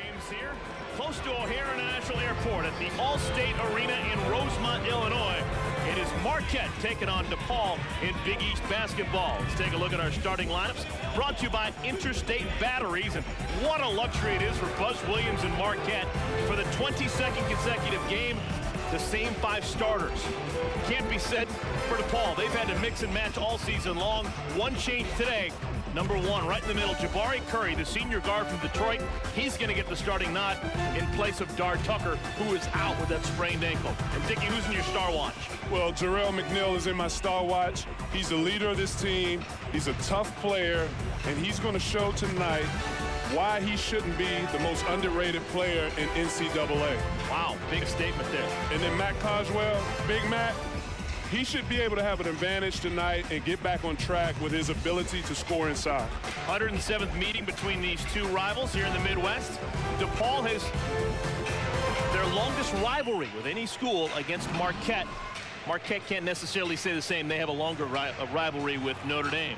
games here, close to O'Hare International Airport at the Allstate Arena in Rosemont, Illinois. It is Marquette taking on Depaul in Big East basketball. Let's take a look at our starting lineups, brought to you by Interstate Batteries. And what a luxury it is for Buzz Williams and Marquette for the 22nd consecutive game. The same 5 starters. Can't be said for Depaul. They've had to mix and match all season long. One change today. Number 1, right in the middle, Jabari Curry, the senior guard from Detroit. He's going to get the starting nod in place of Dar Tucker, who is out with that sprained ankle. And Dickie, who's in your star watch? Well, Jarrell McNeil is in my star watch. He's the leader of this team. He's a tough player, and he's going to show tonight why he shouldn't be the most underrated player in NCAA. Wow, big statement there. And then Matt Coswell, Big Matt, he should be able to have an advantage tonight and get back on track with his ability to score inside. 107th meeting between these two rivals here in the Midwest. Depaul has their longest rivalry with any school against Marquette. Marquette can't necessarily say the same. They have a longer rivalry with Notre Dame.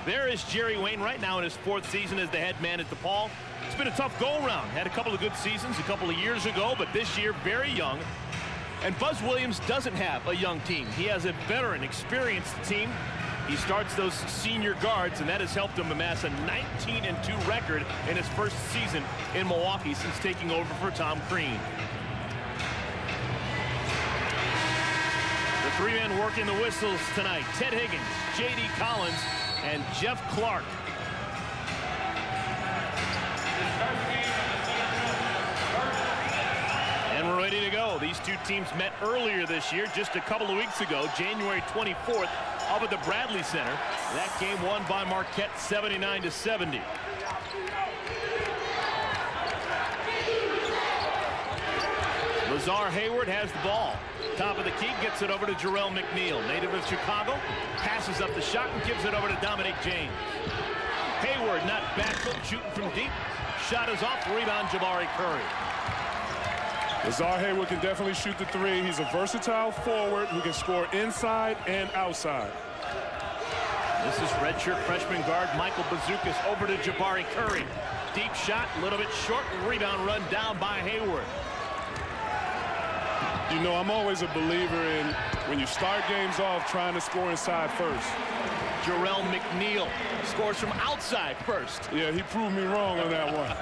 There is Jerry Wayne right now in his 4th season as the head man at Depaul. It's been a tough go-around. Had a couple of good seasons a couple of years ago, but this year very young. And Buzz Williams doesn't have a young team. He has a veteran, experienced team. He starts those senior guards, and that has helped him amass a 19-2 record in his first season in Milwaukee since taking over for Tom Crean. The 3 men working the whistles tonight: Ted Higgins, J.D. Collins, and Jeff Clark. And we're ready to go. These two teams met earlier this year, just a couple of weeks ago, January 24th, up at the Bradley Center. That game won by Marquette 79-70. Lazar Hayward has the ball. Top of the key, gets it over to Jarrell McNeil, native of Chicago. Passes up the shot and gives it over to Dominic James. Hayward not backward, shooting from deep. Shot is off, rebound Jabari Curry. Lazar Hayward can definitely shoot the 3. He's a versatile forward who can score inside and outside. This is redshirt freshman guard Michael Bazookas over to Jabari Curry. Deep shot, a little bit short, rebound run down by Hayward. You know, I'm always a believer in when you start games off trying to score inside first. Jarrell McNeil scores from outside first. Yeah, he proved me wrong on that one.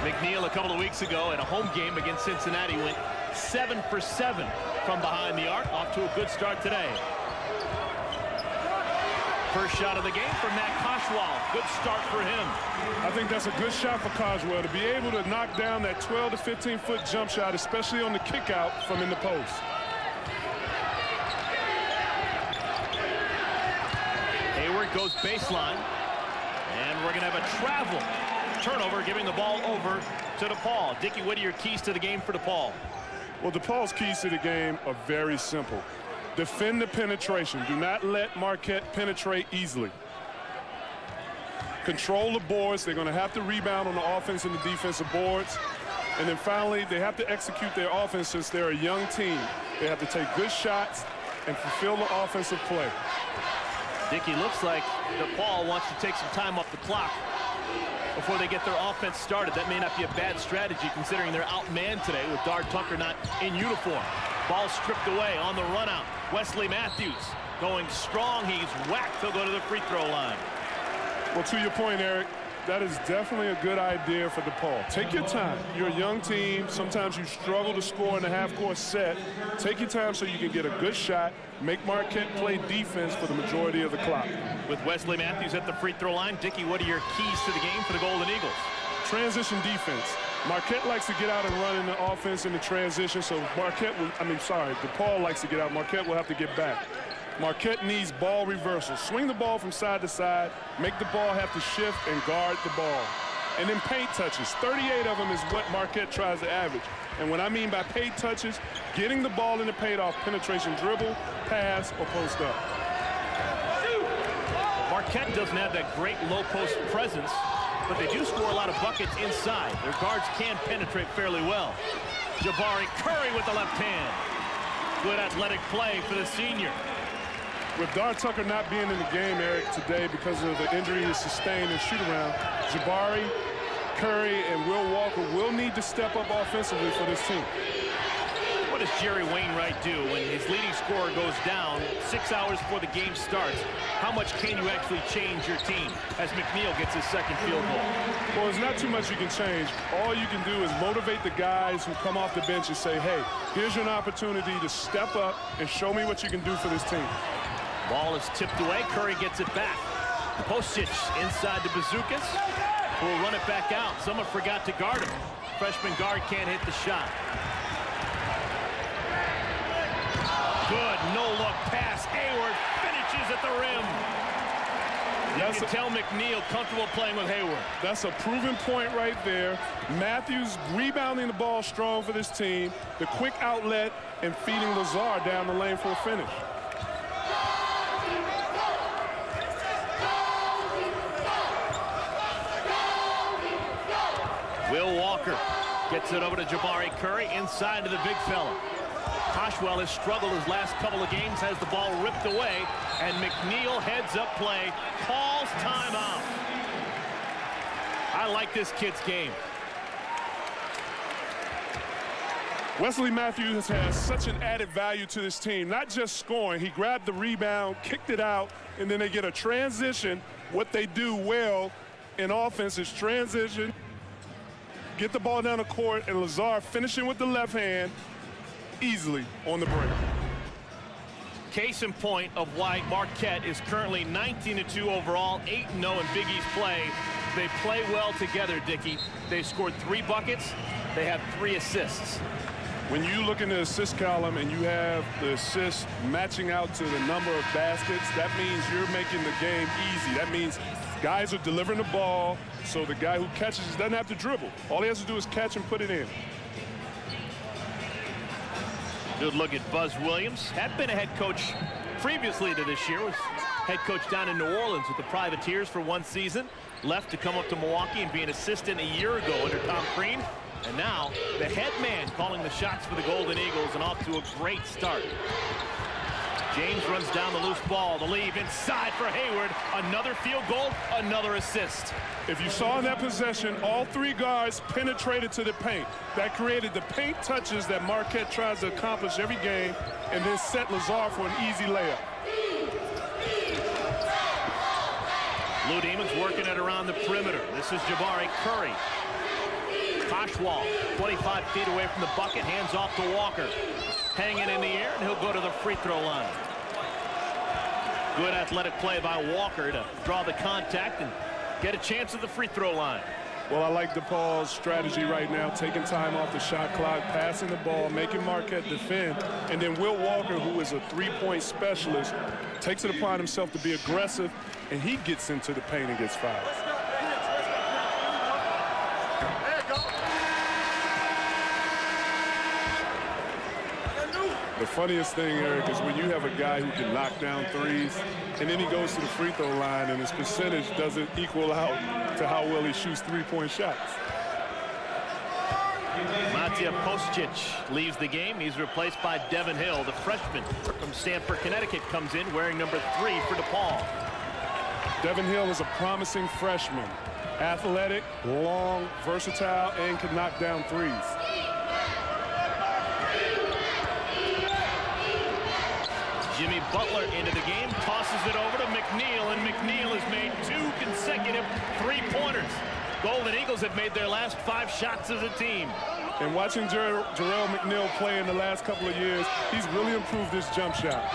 McNeil a couple of weeks ago in a home game against Cincinnati went 7 for 7 from behind the arc. Off to a good start today. First shot of the game from Matt Coswell. Good start for him. I think that's a good shot for Coswell to be able to knock down that 12 to 15-foot jump shot, especially on the kick out from in the post. Hayward goes baseline, and we're going to have a travel turnover, giving the ball over to Depaul. Dickie, what are your keys to the game for Depaul? Well, Depaul's keys to the game are very simple. Defend the penetration. Do not let Marquette penetrate easily. Control the boards. They're going to have to rebound on the offense and the defensive boards. And then finally, they have to execute their offense since they're a young team. They have to take good shots and fulfill the offensive play. Dickie, looks like Depaul wants to take some time off the clock before they get their offense started. That may not be a bad strategy considering they're outmanned today with Dar Tucker not in uniform. Ball stripped away on the run out. Wesley Matthews going strong. He's whacked. He'll go to the free throw line. Well, to your point, Eric, that is definitely a good idea for Depaul. Take your time. You're a young team. Sometimes you struggle to score in a half-court set. Take your time so you can get a good shot. Make Marquette play defense for the majority of the clock. With Wesley Matthews at the free throw line, Dickie, what are your keys to the game for the Golden Eagles? Transition defense. Marquette likes to get out and run in the offense in the transition, so Depaul likes to get out. Marquette will have to get back. Marquette needs ball reversal. Swing the ball from side to side, make the ball have to shift and guard the ball. And then paint touches. 38 of them is what Marquette tries to average. And what I mean by paint touches, getting the ball in the paint off penetration dribble, pass, or post up. Marquette doesn't have that great low post presence, but they do score a lot of buckets inside. Their guards can penetrate fairly well. Jabari Curry with the left hand. Good athletic play for the senior. With Dar Tucker not being in the game, Eric, today because of the injury he sustained in shoot-around, Jabari Curry and Will Walker will need to step up offensively for this team. What does Jerry Wainwright do when his leading scorer goes down 6 hours before the game starts? How much can you actually change your team as McNeil gets his second field goal? Well, there's not too much you can change. All you can do is motivate the guys who come off the bench and say, hey, here's your opportunity to step up and show me what you can do for this team. Ball is tipped away. Curry gets it back. Postic inside to Bazookas, who will run it back out. Someone forgot to guard him. Freshman guard can't hit the shot. Good no-look pass. Hayward finishes at the rim. You can tell McNeil comfortable playing with Hayward. That's a proven point right there. Matthews rebounding the ball strong for this team. The quick outlet and feeding Lazar down the lane for a finish. Will Walker gets it over to Jabari Curry inside to the big fella. Toshwell has struggled his last couple of games, has the ball ripped away, and McNeil heads up play, calls timeout. I like this kid's game. Wesley Matthews has such an added value to this team, not just scoring. He grabbed the rebound, kicked it out, and then they get a transition. What they do well in offense is transition, get the ball down the court, and Lazar finishing with the left hand easily on the break. Case in point of why Marquette is currently 19-2 overall, 8-0 in Big East play. They play well together, Dickie. They scored 3 buckets. They have 3 assists. When you look in the assist column and you have the assists matching out to the number of baskets, that means you're making the game easy. That means guys are delivering the ball, so the guy who catches doesn't have to dribble. All he has to do is catch and put it in. Good look at Buzz Williams. Had been a head coach previously to this year. Was head coach down in New Orleans with the Privateers for 1 season. Left to come up to Milwaukee and be an assistant a year ago under Tom Crean. And now the head man calling the shots for the Golden Eagles, and off to a great start. James runs down the loose ball. The leave inside for Hayward. Another field goal, another assist. If you saw in that possession, all 3 guards penetrated to the paint. That created the paint touches that Marquette tries to accomplish every game, and then set Lazar for an easy layup. Blue Demons working it around the perimeter. This is Jabari Curry. Toshwell, 25 feet away from the bucket, hands off to Walker. Hanging in the air, and he'll go to the free throw line. Good athletic play by Walker to draw the contact and get a chance at the free throw line. Well, I like Depaul's strategy right now, taking time off the shot clock, passing the ball, making Marquette defend, and then Will Walker, who is a 3-point specialist, takes it upon himself to be aggressive, and he gets into the paint and gets fouled. The funniest thing, Eric, is when you have a guy who can knock down threes, and then he goes to the free throw line, and his percentage doesn't equal out to how well he shoots 3-point shots. Matija Postic leaves the game. He's replaced by Devin Hill. The freshman from Stamford, Connecticut, comes in wearing number 3 for Depaul. Devin Hill is a promising freshman. Athletic, long, versatile, and can knock down threes. Jimmy Butler into the game, tosses it over to McNeil, and McNeil has made 2 consecutive 3-pointers. Golden Eagles have made their last 5 shots as a team. And watching Jarrell McNeil play in the last couple of years, he's really improved his jump shot.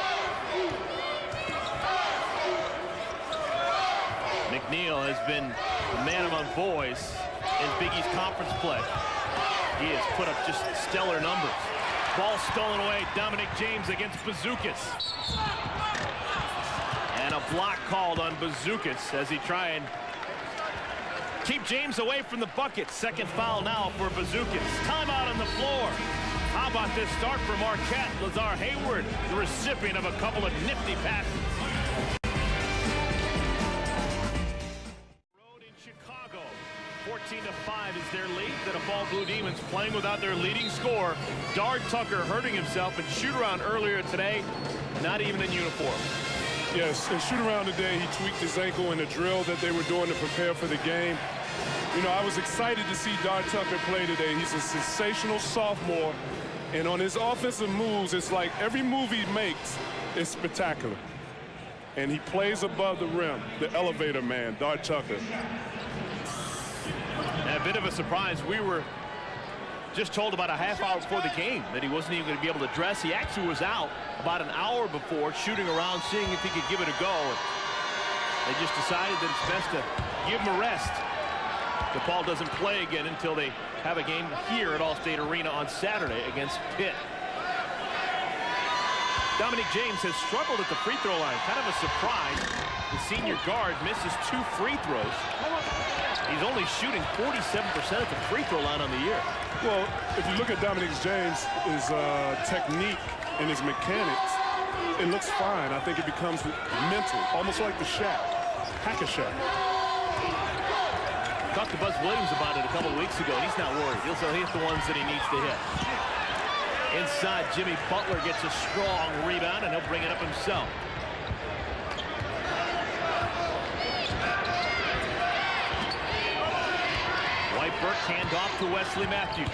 McNeil has been the man among boys in Big East Conference play. He has put up just stellar numbers. Ball stolen away. Dominic James against Bazookas. And a block called on Bazookas as he try and keep James away from the bucket. Second foul now for Bazookas. Timeout on the floor. How about this start for Marquette? Lazar Hayward, the recipient of a couple of nifty passes. Road in Chicago. 14-5 is their lead. The Depaul Blue Demons playing without their leading scorer. Dard Tucker hurting himself in shoot-around earlier today. Not even in uniform. Yes, in shoot-around today, he tweaked his ankle in a drill that they were doing to prepare for the game. You know, I was excited to see Dart Tucker play today. He's a sensational sophomore. And on his offensive moves, it's like every move he makes is spectacular. And he plays above the rim, the elevator man, Dart Tucker. And a bit of a surprise. We were just told about a half hour before the game that he wasn't even going to be able to dress. He actually was out about an hour before, shooting around, seeing if he could give it a go. They just decided that it's best to give him a rest. Depaul doesn't play again until they have a game here at Allstate Arena on Saturday against Pitt. Dominic James has struggled at the free throw line. Kind of a surprise. The senior guard misses 2 free throws. He's only shooting 47% at the free throw line on the year. Well, if you look at Dominic James, his technique and his mechanics, it looks fine. I think it becomes mental, almost like the Shaq, Hack-a-Shaq. Talked to Buzz Williams about it a couple of weeks ago, and he's not worried. He'll hit the ones that he needs to hit. Inside, Jimmy Butler gets a strong rebound, and he'll bring it up himself. White Burke hand off to Wesley Matthews.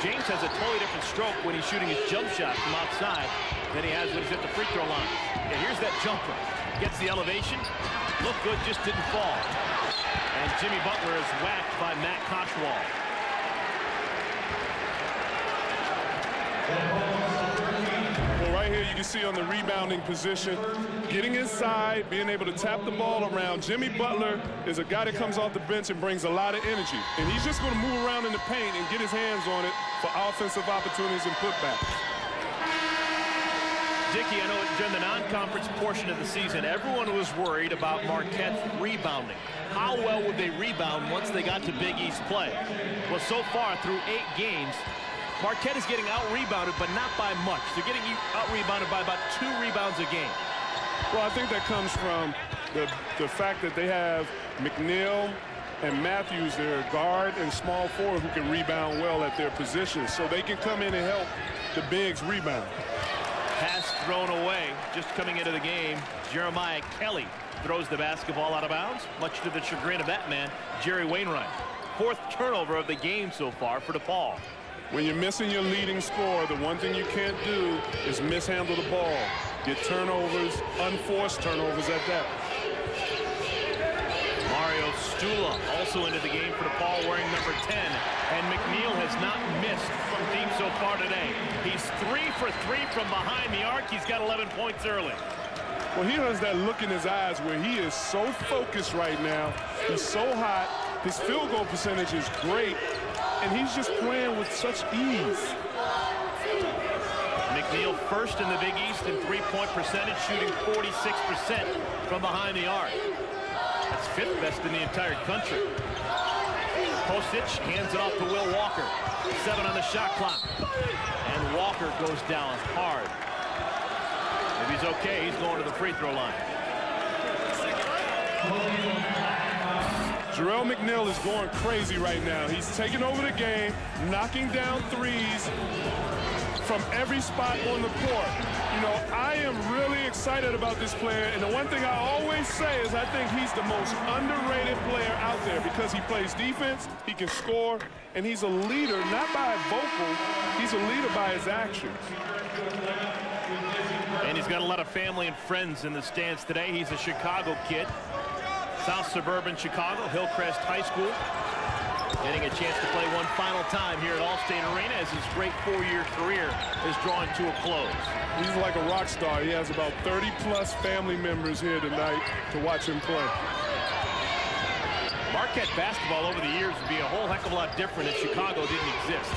James has a totally different stroke when he's shooting his jump shot from outside than he has when he's at the free throw line. And here's that jumper. Gets the elevation. Looked good, just didn't fall. And Jimmy Butler is whacked by Matt Koshwal. Well, right here you can see on the rebounding position, getting inside, being able to tap the ball around. Jimmy Butler is a guy that comes off the bench and brings a lot of energy. And he's just going to move around in the paint and get his hands on it for offensive opportunities and putbacks. Dickie, I know during the non-conference portion of the season, everyone was worried about Marquette's rebounding. How well would they rebound once they got to Big East play? Well, so far through 8 games, Marquette is getting out-rebounded, but not by much. They're getting out-rebounded by about 2 rebounds a game. Well, I think that comes from the fact that they have McNeil and Matthews, their guard and small forward, who can rebound well at their positions. So they can come in and help the bigs rebound. Pass thrown away. Just coming into the game, Jeremiah Kelly throws the basketball out of bounds, much to the chagrin of that man, Jerry Wainwright. 4th turnover of the game so far for Depaul. When you're missing your leading scorer, the one thing you can't do is mishandle the ball. Get turnovers, unforced turnovers at that. Mario Stula also into the game for Depaul wearing number 10. And McNeil has not missed from deep so far today. He's 3 for 3 from behind the arc. He's got 11 points early. Well, he has that look in his eyes where he is so focused right now. He's so hot. His field goal percentage is great. And he's just playing with such ease. McNeil first in the Big East in three-point percentage, shooting 46% from behind the arc. That's 5th best in the entire country. Postic hands it off to Will Walker. 7 on the shot clock. And Walker goes down hard. If he's okay, he's going to the free throw line. Jarrell McNeil is going crazy right now. He's taking over the game, knocking down threes from every spot on the court. You know, I am really excited about this player, and the one thing I always say is I think he's the most underrated player out there because he plays defense, he can score, and he's a leader, not by vocal, he's a leader by his actions. And he's got a lot of family and friends in the stands today. He's a Chicago kid. South suburban Chicago, Hillcrest High School. Getting a chance to play one final time here at Allstate Arena as his great 4-year career is drawing to a close. He's like a rock star. He has about 30-plus family members here tonight to watch him play. Marquette basketball over the years would be a whole heck of a lot different if Chicago didn't exist.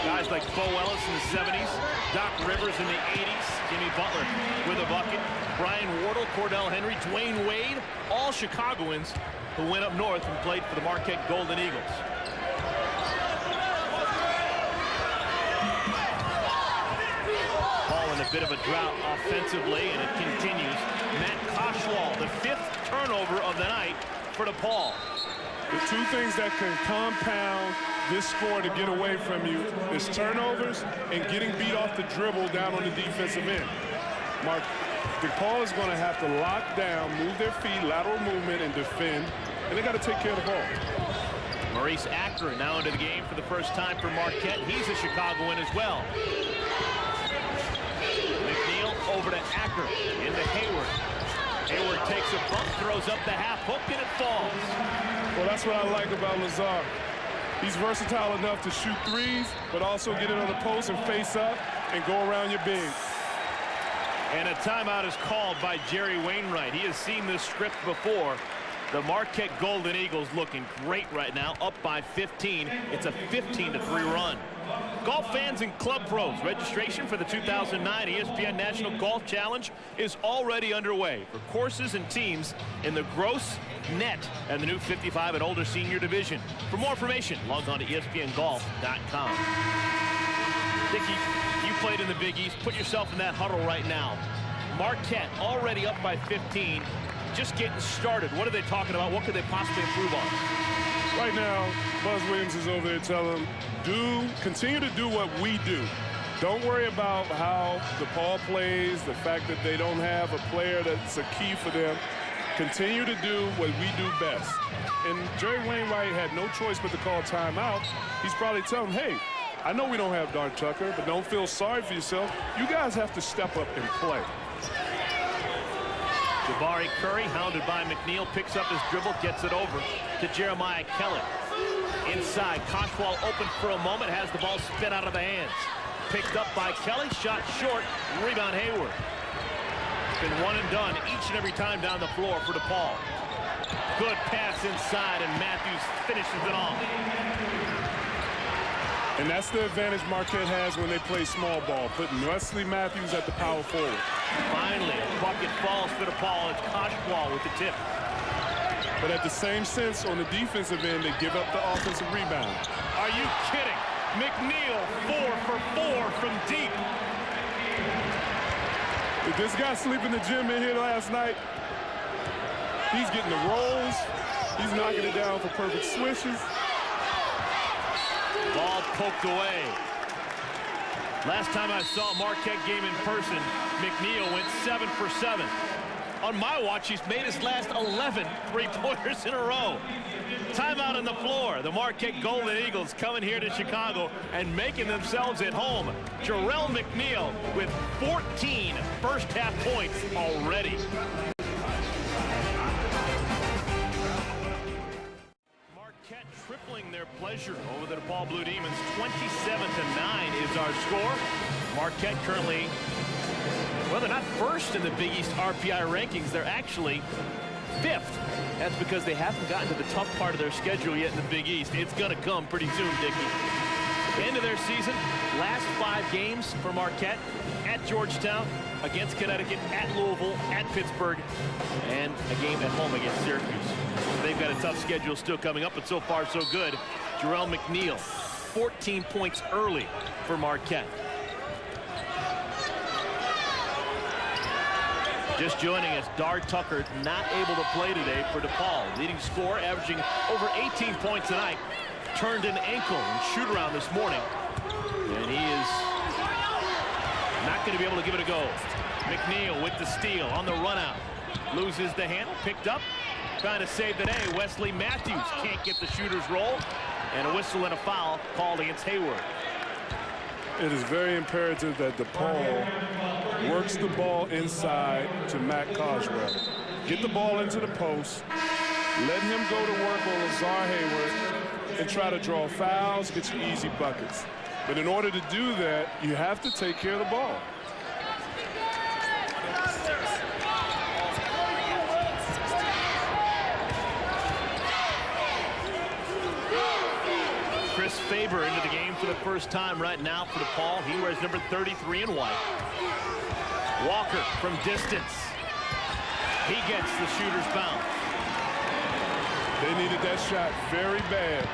Guys like Bo Ellis in the 70s, Doc Rivers in the 80s, Jimmy Butler with a bucket, Brian Wardle, Cordell Henry, Dwayne Wade, all Chicagoans who went up north and played for the Marquette Golden Eagles. Paul in a bit of a drought offensively, and it continues. Matt Koshwal, the 5th turnover of the night for Depaul. The 2 things that can compound this score to get away from you is turnovers and getting beat off the dribble down on the defensive end. DePaul is going to have to lock down, move their feet, lateral movement, and defend. And they got to take care of the ball. Maurice Acker now into the game for the first time for Marquette. He's a Chicagoan as well. McNeil over to Acker, into Hayward. Hayward takes a bump, throws up the half hook, and it falls. Well, that's what I like about Lazar. He's versatile enough to shoot threes, but also get it on the post and face up and go around your big. And a timeout is called by Jerry Wainwright. He has seen this script before. The Marquette Golden Eagles looking great right now, up by 15. It's a 15-3 run. Golf fans and club pros, registration for the 2009 ESPN National Golf Challenge is already underway for courses and teams in the Gross, Net, and the new 55 and older senior division. For more information, log on to ESPNGolf.com. Dickie, you played in the Big East. Put yourself in that huddle right now. Marquette already up by 15. Just getting started. What are they talking about? What could they possibly improve on? Right now, Buzz Williams is over there telling them, continue to do what we do. Don't worry about how DePaul plays, the fact that they don't have a player that's a key for them. Continue to do what we do best. And Jerry Wainwright had no choice but to call timeout. He's probably telling them, hey, I know we don't have Dark Tucker, but don't feel sorry for yourself. You guys have to step up and play. Jabari Curry, hounded by McNeil, picks up his dribble, gets it over to Jeremiah Kelly. Inside, Koshwal open for a moment, has the ball spin out of the hands. Picked up by Kelly, shot short, rebound Hayward. It's been one and done each and every time down the floor for DePaul. Good pass inside, and Matthews finishes it off. And that's the advantage Marquette has when they play small ball, putting Wesley Matthews at the power forward. Finally, a bucket falls for DePaul. It's Koshwal with the tip. But at the same sense, on the defensive end, they give up the offensive rebound. Are you kidding? McNeil, 4 for 4 from deep. Did this guy sleep in the gym in here last night? He's getting the rolls. He's knocking it down for perfect swishes. Ball poked away. Last time I saw a Marquette game in person, McNeil went 7 for 7. On my watch, he's made his last 11 three-pointers in a row. Timeout on the floor. The Marquette Golden Eagles coming here to Chicago and making themselves at home. Jarrell McNeil with 14 first-half points already. Marquette tripling their pleasure over the DePaul Blue Demons. 27-9 is our score. Marquette currently, well, they're not first in the Big East RPI rankings. They're actually 5th. That's because they haven't gotten to the tough part of their schedule yet in the Big East. It's going to come pretty soon, Dickie. End of their season, last 5 games for Marquette: at Georgetown, against Connecticut, at Louisville, at Pittsburgh, and a game at home against Syracuse. They've got a tough schedule still coming up, but so far so good. Jarrell McNeil, 14 points early for Marquette. Just joining us, Dar Tucker, not able to play today for DePaul. Leading scorer, averaging over 18 points tonight. Turned an ankle and shoot around this morning. And he is not going to be able to give it a go. McNeil with the steal on the run out. Loses the handle, picked up. Trying to save the day. Wesley Matthews can't get the shooter's roll. And a whistle and a foul called against Hayward. It is very imperative that DePaul works the ball inside to Matt Coswell. Get the ball into the post. Let him go to work on Lazar Hayward and try to draw fouls, get you easy buckets. But in order to do that, you have to take care of the ball. Chris Faber into the game for the first time right now for DePaul. He wears number 33 in white. Walker from distance. He gets the shooter's bounce. They needed that shot very bad.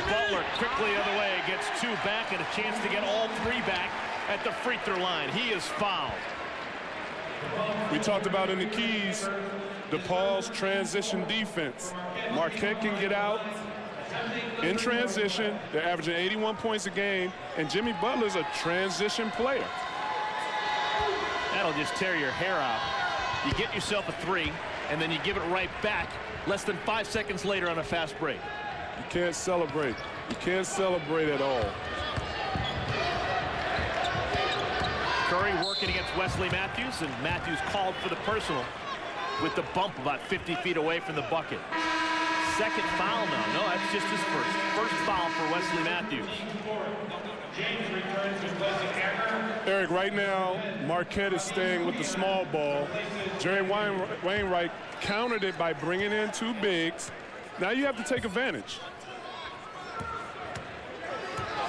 Butler quickly the other way, gets 2 back and a chance to get all 3 back at the free throw line. He is fouled. We talked about in the keys, DePaul's transition defense. Marquette can get out in transition. They're averaging 81 points a game, and Jimmy Butler's a transition player. That'll just tear your hair out. You get yourself a 3, and then you give it right back less than 5 seconds later on a fast break. You can't celebrate. You can't celebrate at all. Curry working against Wesley Matthews, and Matthews called for the personal with the bump about 50 feet away from the bucket. Second foul now. No, that's just his first foul for Wesley Matthews. Eric, right now, Marquette is staying with the small ball. Jerry Wainwright countered it by bringing in 2 bigs. Now you have to take advantage.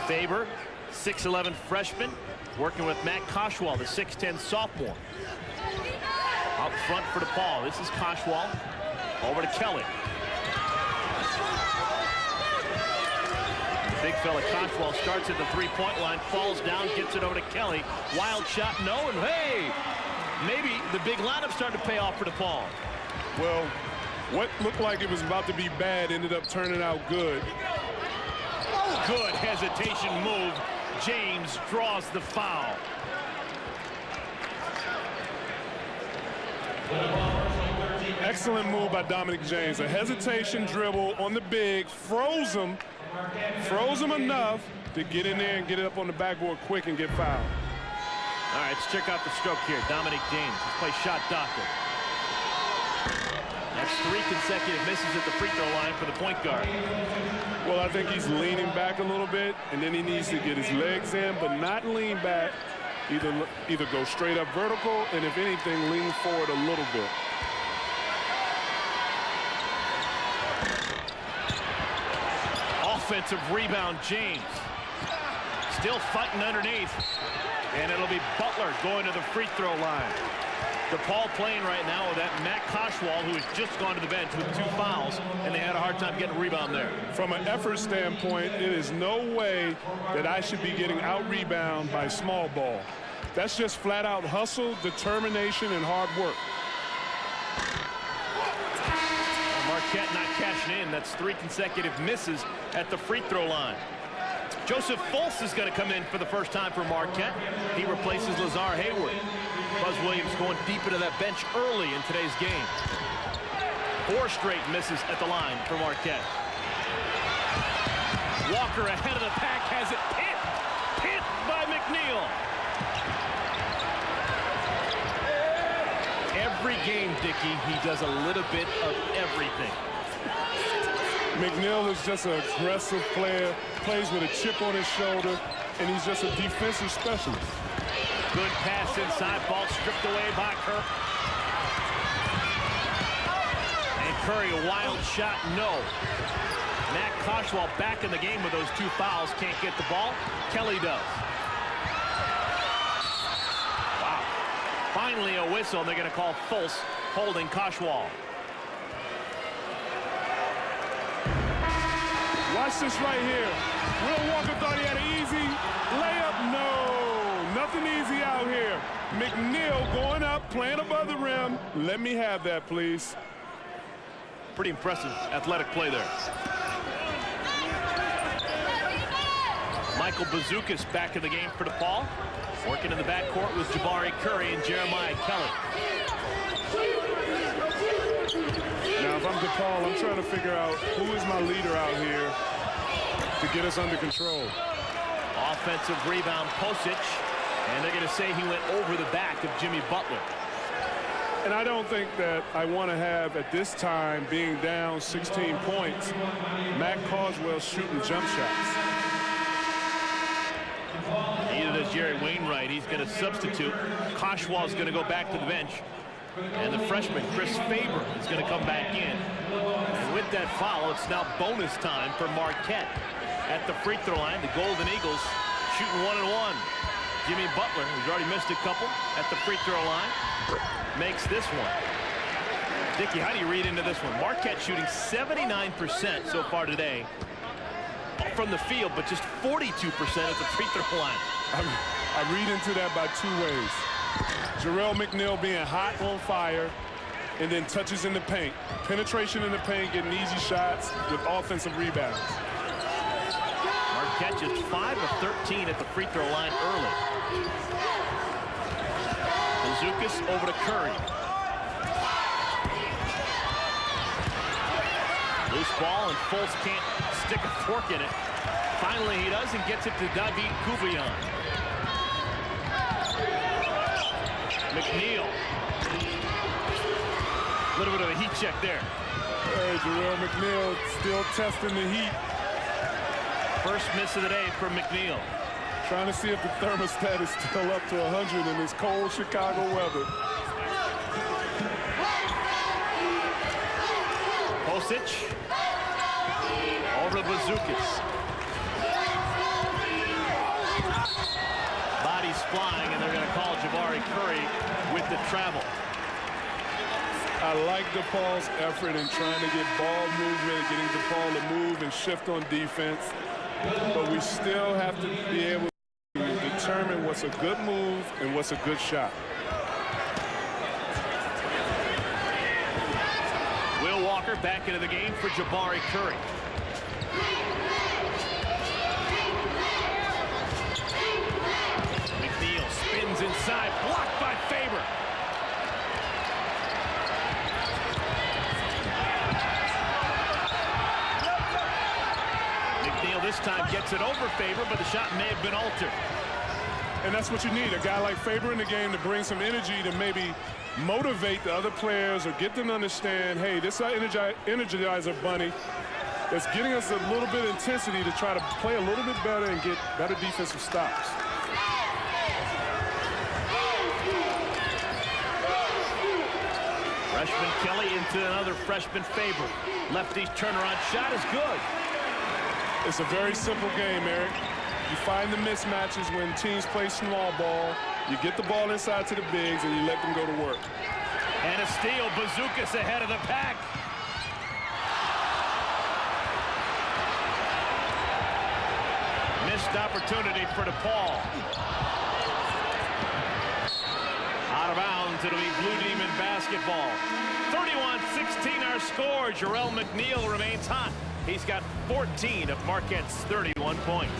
Faber, 6'11" freshman, working with Matt Koshwal, the 6'10" sophomore. Out front for Depaul. This is Koshwal. Over to Kelly. Big fella Koshwal starts at the 3-point line, falls down, gets it over to Kelly. Wild shot, no, and hey, maybe the big lineup started to pay off for Depaul. Well, what looked like it was about to be bad ended up turning out good. Good hesitation move. James draws the foul. Excellent move by Dominic James. A hesitation dribble on the big, froze him enough to get in there and get it up on the backboard quick and get fouled. All right, let's check out the stroke here. Dominic James, let's play shot doctor. That's 3 consecutive misses at the free throw line for the point guard. Well, I think he's leaning back a little bit, and then he needs to get his legs in, but not lean back. Either go straight up vertical, and if anything, lean forward a little bit. Offensive rebound, James. Still fighting underneath. And it'll be Butler going to the free throw line. Depaul playing right now with that Matt Koshwal, who has just gone to the bench with 2 fouls, and they had a hard time getting a rebound there. From an effort standpoint, it is no way that I should be getting out-rebound by small ball. That's just flat-out hustle, determination, and hard work. Marquette not cashing in. That's 3 consecutive misses at the free throw line. Joseph Fultz is going to come in for the first time for Marquette. He replaces Lazar Hayward. Buzz Williams going deep into that bench early in today's game. 4 straight misses at the line for Marquette. Walker ahead of the pack, has it hit by McNeil. Every game, Dickie, he does a little bit of everything. McNeil is just an aggressive player, plays with a chip on his shoulder, and he's just a defensive specialist. Good pass inside, ball stripped away by Kirk. And Curry, a wild shot, no. Matt Koshwal back in the game with those 2 fouls, can't get the ball. Kelly does. Wow. Finally a whistle, and they're going to call Fultz holding Koshwal. Watch this right here. Will Walker thought he had an easy layup. No, nothing easy out here. McNeil going up, playing above the rim. Let me have that, please. Pretty impressive athletic play there. Michael Bazookas back in the game for Depaul. Working in the backcourt with Jabari Curry and Jeremiah Kelly. Now, if I'm Depaul, I'm trying to figure out who is my leader out here to get us under control. Offensive rebound, Posich, and they're going to say he went over the back of Jimmy Butler. And I don't think that I want to have, at this time, being down 16 points, Matt Carswell shooting jump shots. Neither does Jerry Wainwright. He's going to substitute. Koshwal's going to go back to the bench. And the freshman, Chris Faber, is going to come back in. And with that foul, it's now bonus time for Marquette. At the free throw line, the Golden Eagles shooting 1-1. Jimmy Butler, who's already missed a couple at the free throw line, makes this one. Dickie, how do you read into this one? Marquette shooting 79% so far today from the field, but just 42% at the free throw line. I read into that by 2 ways. Jarrell McNeil being hot on fire, and then touches in the paint. Penetration in the paint, getting easy shots with offensive rebounds. Marquette just 5 of 13 at the free throw line early. Bazookas over to Curry. Loose ball, and Fultz can't stick a fork in it. Finally, he does and gets it to David Kubian. McNeil. A little bit of a heat check there. Hey, Jarrell McNeil still testing the heat. First miss of the day for McNeil. Trying to see if the thermostat is still up to 100 in this cold Chicago weather. Kosic. Over to Bazookas. Bodies flying, and they're going to call Jabari Curry with the travel. I like Depaul's effort in trying to get ball movement, getting Depaul to move and shift on defense. But we still have to be able to determine what's a good move and what's a good shot. Will Walker back into the game for Jabari Curry. McNeil spins inside, blocked by Faber. McNeil this time gets it over Faber, but the shot may have been altered. And that's what you need, a guy like Faber in the game to bring some energy to maybe motivate the other players or get them to understand, hey, this is our energizer bunny that's getting us a little bit of intensity to try to play a little bit better and get better defensive stops. Freshman Kelly into another freshman Faber. Lefty's turnaround shot is good. It's a very simple game, Eric. You find the mismatches when teams play small ball. You get the ball inside to the bigs, and you let them go to work. And a steal. Bazookas ahead of the pack. Missed opportunity for Depaul. Out of bounds. It'll be Blue Demon basketball. 31-16 our score. Jarrell McNeil remains hot. He's got 14 of Marquette's 31 points.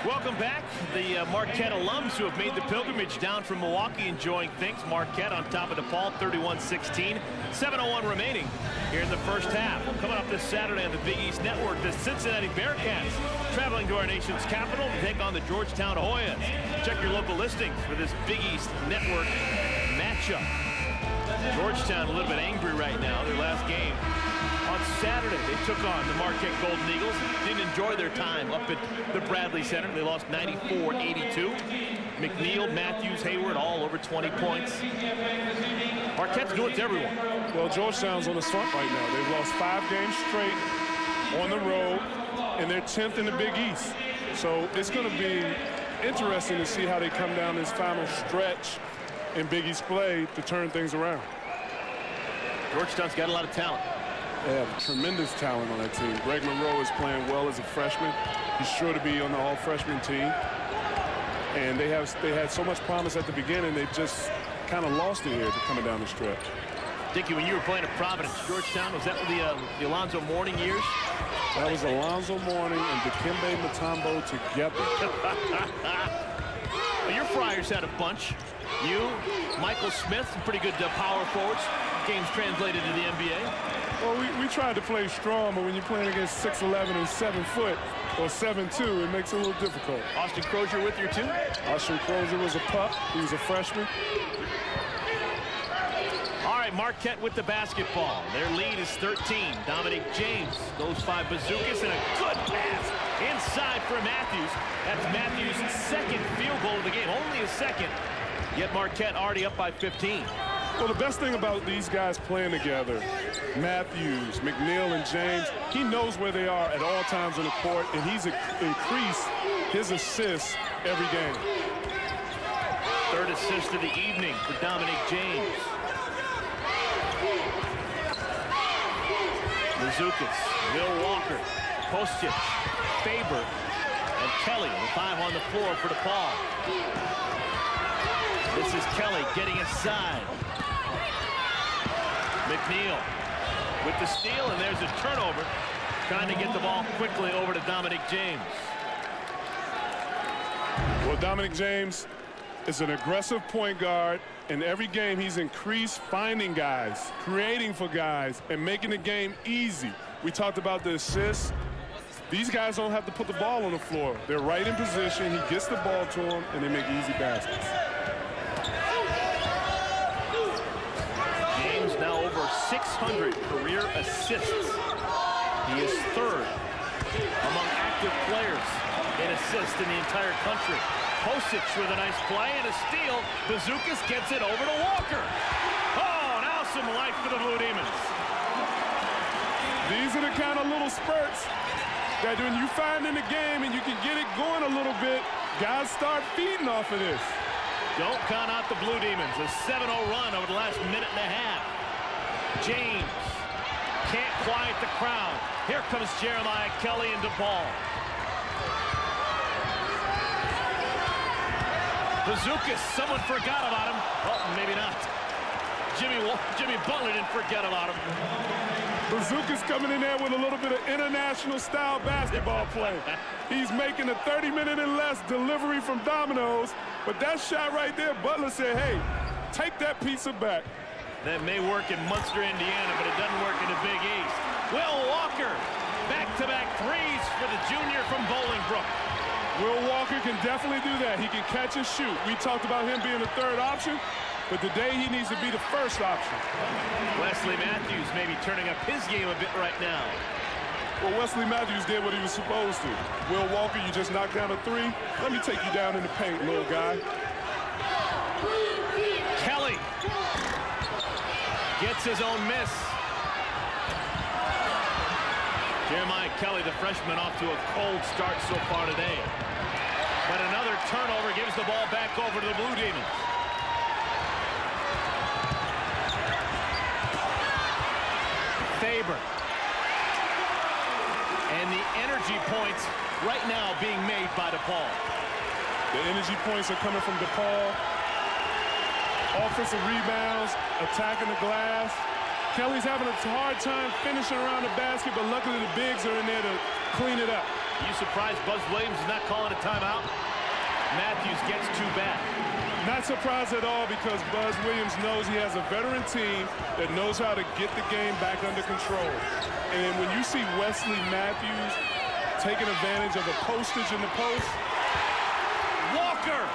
Welcome back. The Marquette alums who have made the pilgrimage down from Milwaukee enjoying things. Marquette on top of DePaul, 31-16. 7:01 remaining here in the first half. Well, coming up this Saturday on the Big East Network, the Cincinnati Bearcats traveling to our nation's capital to take on the Georgetown Hoyas. Check your local listings for this Big East Network matchup. Georgetown a little bit angry right now. Their last game on Saturday, they took on the Marquette Golden Eagles. Didn't enjoy their time up at the Bradley Center. They lost 94-82. McNeil, Matthews, Hayward, all over 20 points. Marquette's doing it to everyone. Well, Georgetown's on the slump right now. They've lost 5 games straight on the road, and they're 10th in the Big East. So it's going to be interesting to see how they come down this final stretch in Big East play to turn things around. Georgetown's got a lot of talent. They have tremendous talent on that team. Greg Monroe is playing well as a freshman. He's sure to be on the all-freshman team. And they had so much promise at the beginning, they just kind of lost it here coming down the stretch. Dickie, when you were playing at Providence, Georgetown, was that the Alonzo Mourning years? That was Alonzo Mourning and Dikembe Mutombo together. Well, your Friars had a bunch. You, Michael Smith, some pretty good power forwards. Games translated to the NBA. Well, we tried to play strong, but when you're playing against 6'11" and 7 foot or 7'2", it makes it a little difficult. Austin Crozier with you too? Austin Crozier was a pup. He was a freshman. All right, Marquette with the basketball. Their lead is 13. Dominic James goes 5 bazookas and a good pass inside for Matthews. That's Matthews' second field goal of the game, only his second. Yet Marquette already up by 15. Well, the best thing about these guys playing together, Matthews, McNeil, and James, he knows where they are at all times on the court, and he's increased his assists every game. Third assist of the evening for Dominic James. Bazookas, Will Walker, Kostic, Faber, and Kelly. The 5 on the floor for DePaul. This is Kelly getting inside. McNeil with the steal, and there's a turnover. Trying to get the ball quickly over to Dominic James. Well, Dominic James is an aggressive point guard. In every game, he's increased finding guys, creating for guys, and making the game easy. We talked about the assists. These guys don't have to put the ball on the floor. They're right in position. He gets the ball to them, and they make easy baskets. James now over 600 career assists. He is third among active players in assists in the entire country. Posic with a nice play and a steal. Bazookas gets it over to Walker. Oh, now some life for the Blue Demons. These are the kind of little spurts that when you find in the game and you can get it going a little bit, guys start feeding off of this. Don't count out the Blue Demons. A 7-0 run over the last minute and a half. James can't quiet the crowd. Here comes Jeremiah Kelly and Depaul. Bazookas, someone forgot about him. Well, maybe not. Jimmy Butler didn't forget about him. Bazookas coming in there with a little bit of international style basketball play. He's making a 30-minute and less delivery from Domino's, but that shot right there, Butler said, hey, take that pizza back. That may work in Munster, Indiana, but it doesn't work in the Big East. Will Walker, back-to-back threes for the junior from Bolingbrook. Will Walker can definitely do that. He can catch and shoot. We talked about him being the third option, but today he needs to be the first option. Wesley Matthews maybe turning up his game a bit right now. Well, Wesley Matthews did what he was supposed to. Will Walker, you just knocked down a three. Let me take you down in the paint, little guy. Kelly gets his own miss. Jeremiah Kelly, the freshman, off to a cold start so far today. But another turnover gives the ball back over to the Blue Demons. Faber. And the energy points right now being made by Depaul. The energy points are coming from Depaul. Offensive rebounds, attacking the glass. Kelly's having a hard time finishing around the basket, but luckily the bigs are in there to clean it up. You surprised Buzz Williams is not calling a timeout? Matthews gets two back. Not surprised at all, because Buzz Williams knows he has a veteran team that knows how to get the game back under control. And when you see Wesley Matthews taking advantage of the postage in the post. Walker,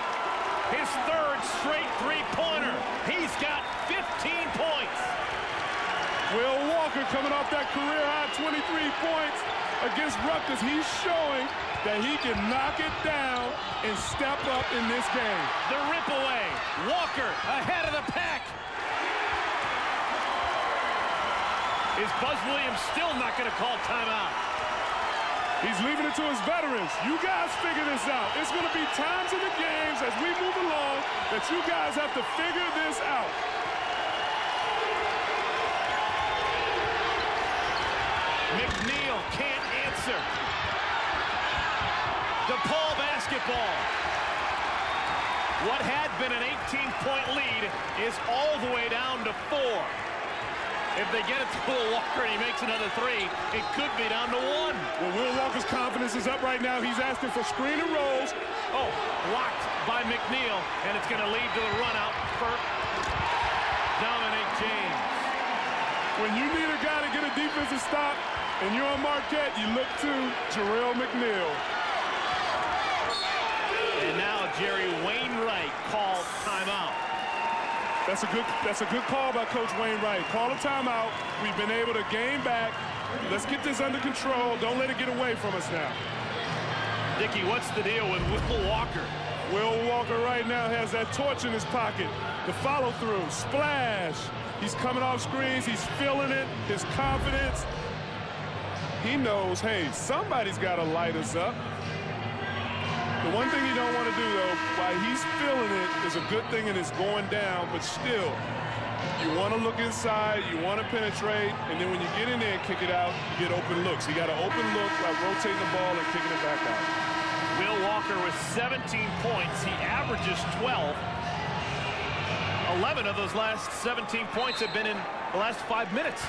his third straight three-pointer. He's got 15 points. Will Walker coming off that career-high 23 points against Rutgers. He's showing that he can knock it down and step up in this game. The rip away. Walker ahead of the pack. Is Buzz Williams still not going to call timeout? He's leaving it to his veterans. You guys figure this out. It's going to be times in the games as we move along that you guys have to figure this out. McNeil can't answer. Depaul basketball. What had been an 18-point lead is all the way down to 4. If they get it to Will Walker and he makes another three, it could be down to 1. Well, Will Walker's confidence is up right now. He's asking for screen and rolls. Oh, blocked by McNeil, and it's going to lead to the run out for Dominic James. When you need a guy to get a defensive stop, and you're on Marquette, you look to Jarrell McNeil. And now Jerry Wainwright called timeout. That's a good call by Coach Wainwright. Call a timeout. We've been able to gain back. Let's get this under control. Don't let it get away from us now. Dickie, what's the deal with Will Walker? Will Walker right now has that torch in his pocket. The follow-through, splash. He's coming off screens. He's feeling it. His confidence. He knows, hey, somebody's got to light us up. The one thing you don't want to do, though, while he's feeling it, is a good thing and it's going down, but still, you want to look inside, you want to penetrate, and then when you get in there and kick it out, you get open looks. You got an open look by rotating the ball and kicking it back out. Will Walker with 17 points. He averages 12. 11 of those last 17 points have been in the last 5 minutes.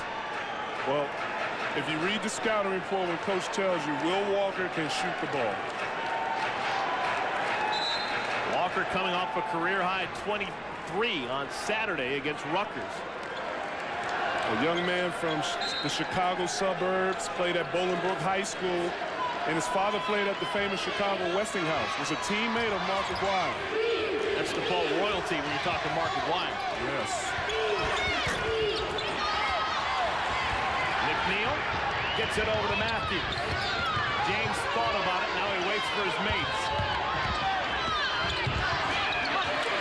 Well, if you read the scouting report when Coach tells you Will Walker can shoot the ball. Walker coming off a career-high 23 on Saturday against Rutgers. A young man from the Chicago suburbs, played at Bolingbrook High School, and his father played at the famous Chicago Westinghouse. Was a teammate of Mark McGuire. That's Depaul royalty when you talk to Mark McGuire. Yes. McNeil gets it over to Matthews. James thought about it. Now he waits for his mates.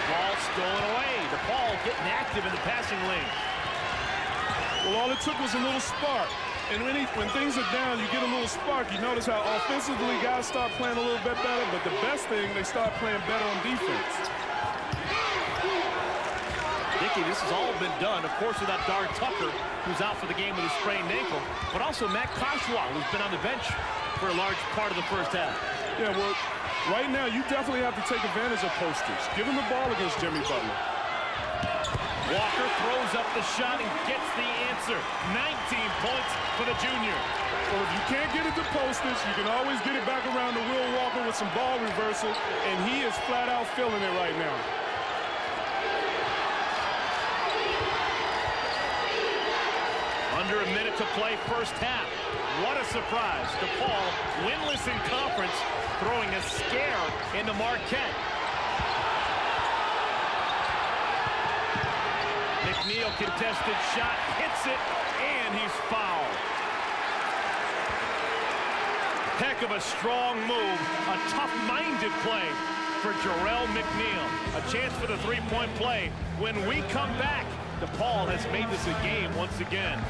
Ball stolen away. Depaul getting active in the passing lane. Well, all it took was a little spark. And when things are down, you get a little spark. You notice how offensively guys start playing a little bit better, but the best thing, they start playing better on defense. Dickey, this has all been done, of course, without Dar Tucker, who's out for the game with a sprained ankle, but also Matt Koshwa, who's been on the bench for a large part of the first half. Yeah, well, right now, you definitely have to take advantage of posters. Give him the ball against Jimmy Butler. Walker throws up the shot and gets the answer. 19 points for the junior. Well, if you can't get it to posters, you can always get it back around to Will Walker with some ball reversal, and he is flat out feeling it right now. Under a minute to play first half. What a surprise. Depaul, winless in conference, throwing a scare into Marquette. McNeil contested shot, hits it, and he's fouled. Heck of a strong move, a tough-minded play for Jarrell McNeil. A chance for the three-point play. When we come back, Depaul has made this a game once again.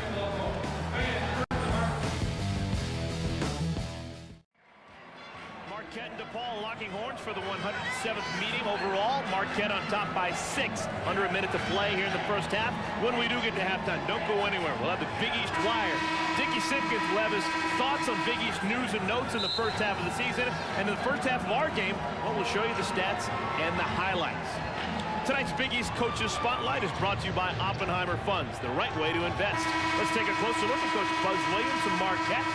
Marquette and Depaul locking horns for the 107th meeting overall. Marquette on top by 6. Under a minute to play here in the first half. When we do get to halftime, don't go anywhere. We'll have the Big East Wire. Dickie Simpkins will have his thoughts on Big East news and notes in the first half of the season. And in the first half of our game, we'll show you the stats and the highlights. Tonight's Big East Coaches Spotlight is brought to you by Oppenheimer Funds, the right way to invest. Let's take a closer look at Coach Buzz Williams from Marquette.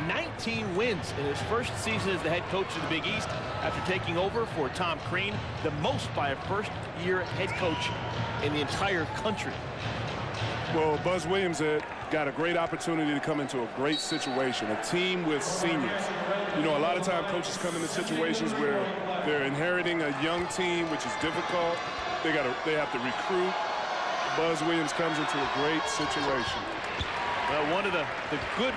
19 wins in his first season as the head coach of the Big East after taking over for Tom Crean, the most by a first-year head coach in the entire country. Well, Buzz Williams got a great opportunity to come into a great situation, a team with seniors. You know, a lot of times coaches come into situations where they're inheriting a young team, which is difficult. They have to recruit. Buzz Williams comes into a great situation. Well, one of the good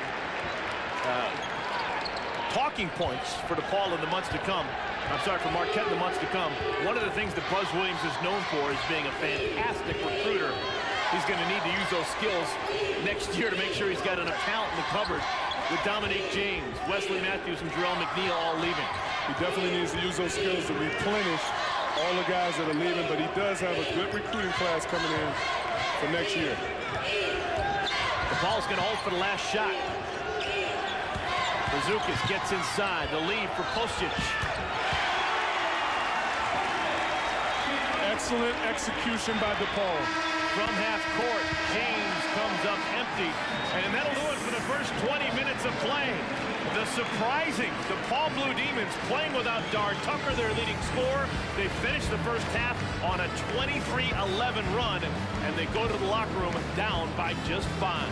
talking points for Depaul in the months to come. For Marquette in the months to come. One of the things that Buzz Williams is known for is being a fantastic recruiter. He's going to need to use those skills next year to make sure he's got enough talent in the cupboard with Dominique James, Wesley Matthews, and Jarrell McNeil all leaving. He definitely needs to use those skills to replenish all the guys that are leaving, but he does have a good recruiting class coming in for next year. Depaul's going to hold for the last shot. Bazookas gets inside. The lead for Postic. Excellent execution by Depaul. From half court, James comes up empty. And that'll do it for the first 20 minutes of play. The surprising Depaul Blue Demons playing without Dar Tucker, their leading scorer. They finish the first half on a 23-11 run, and they go to the locker room down by just 5.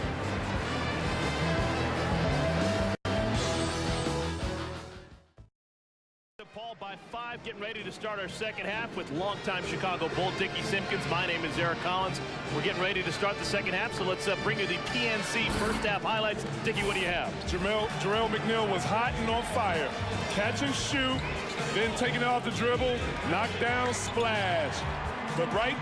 Depaul by 5, getting ready to start our second half with longtime Chicago Bull Dickie Simpkins. My name is Eric Collins. We're getting ready to start the second half, so let's bring you the PNC first half highlights. Dickie, what do you have? Jarrell McNeil was hot and on fire. Catch and shoot, then taking it off the dribble, knock down, splash. But right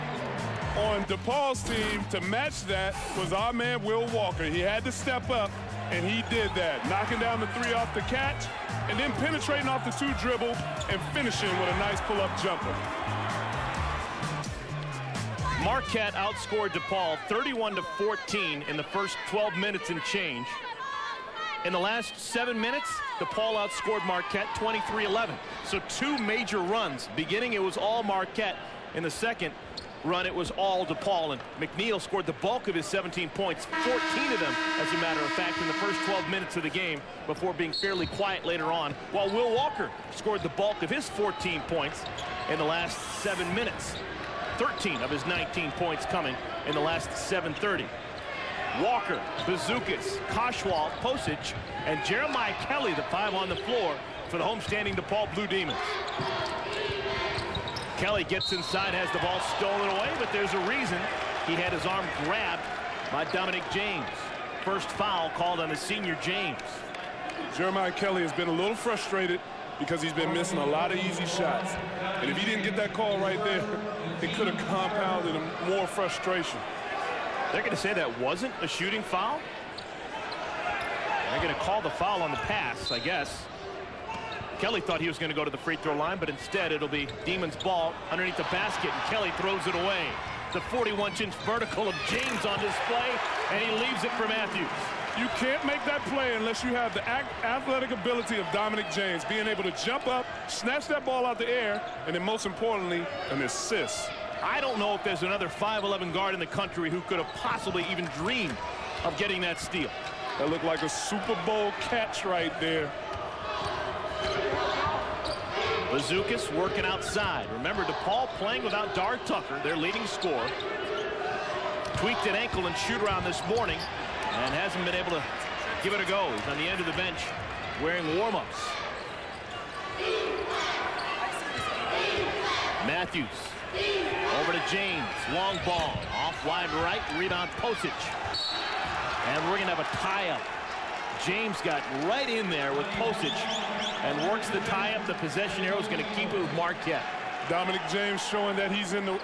on DePaul's team to match that was our man Will Walker. He had to step up, and he did that, knocking down the 3 off the catch, and then penetrating off the 2 dribble and finishing with a nice pull-up jumper. Marquette outscored DePaul 31-14 in the first 12 minutes and change. In the last 7 minutes, DePaul outscored Marquette 23-11. So 2 major runs. Beginning, it was all Marquette. In the second, run, it was all Depaul, and McNeil scored the bulk of his 17 points, 14 of them, as a matter of fact, in the first 12 minutes of the game before being fairly quiet later on, while Will Walker scored the bulk of his 14 points in the last 7 minutes. 13 of his 19 points coming in the last 7:30. Walker, Bazookas, Koshwal, Posich, and Jeremiah Kelly, the 5 on the floor for the homestanding DePaul Blue Demons. Kelly gets inside, has the ball stolen away, but there's a reason. He had his arm grabbed by Dominic James. First foul called on the senior James. Jeremiah Kelly has been a little frustrated because he's been missing a lot of easy shots. And if he didn't get that call right there, it could have compounded more frustration. They're going to say that wasn't a shooting foul. They're going to call the foul on the pass, I guess. Kelly thought he was going to go to the free throw line, but instead it'll be Demons ball underneath the basket, and Kelly throws it away. The 41-inch vertical of James on display, and he leaves it for Matthews. You can't make that play unless you have the athletic ability of Dominic James, being able to jump up, snatch that ball out the air, and then most importantly, an assist. I don't know if there's another 5'11" guard in the country who could have possibly even dreamed of getting that steal. That looked like a Super Bowl catch right there. Bazookas working outside. Remember, DePaul playing without Dar Tucker, their leading scorer. Tweaked an ankle and shoot around this morning and hasn't been able to give it a go. He's on the end of the bench wearing warm-ups. Matthews over to James. Long ball. Off wide right. Rebound Posich. And we're going to have a tie-up. James got right in there with Posich and works the tie-up. The possession arrow is going to keep it with Marquette. Dominic James showing that he's in the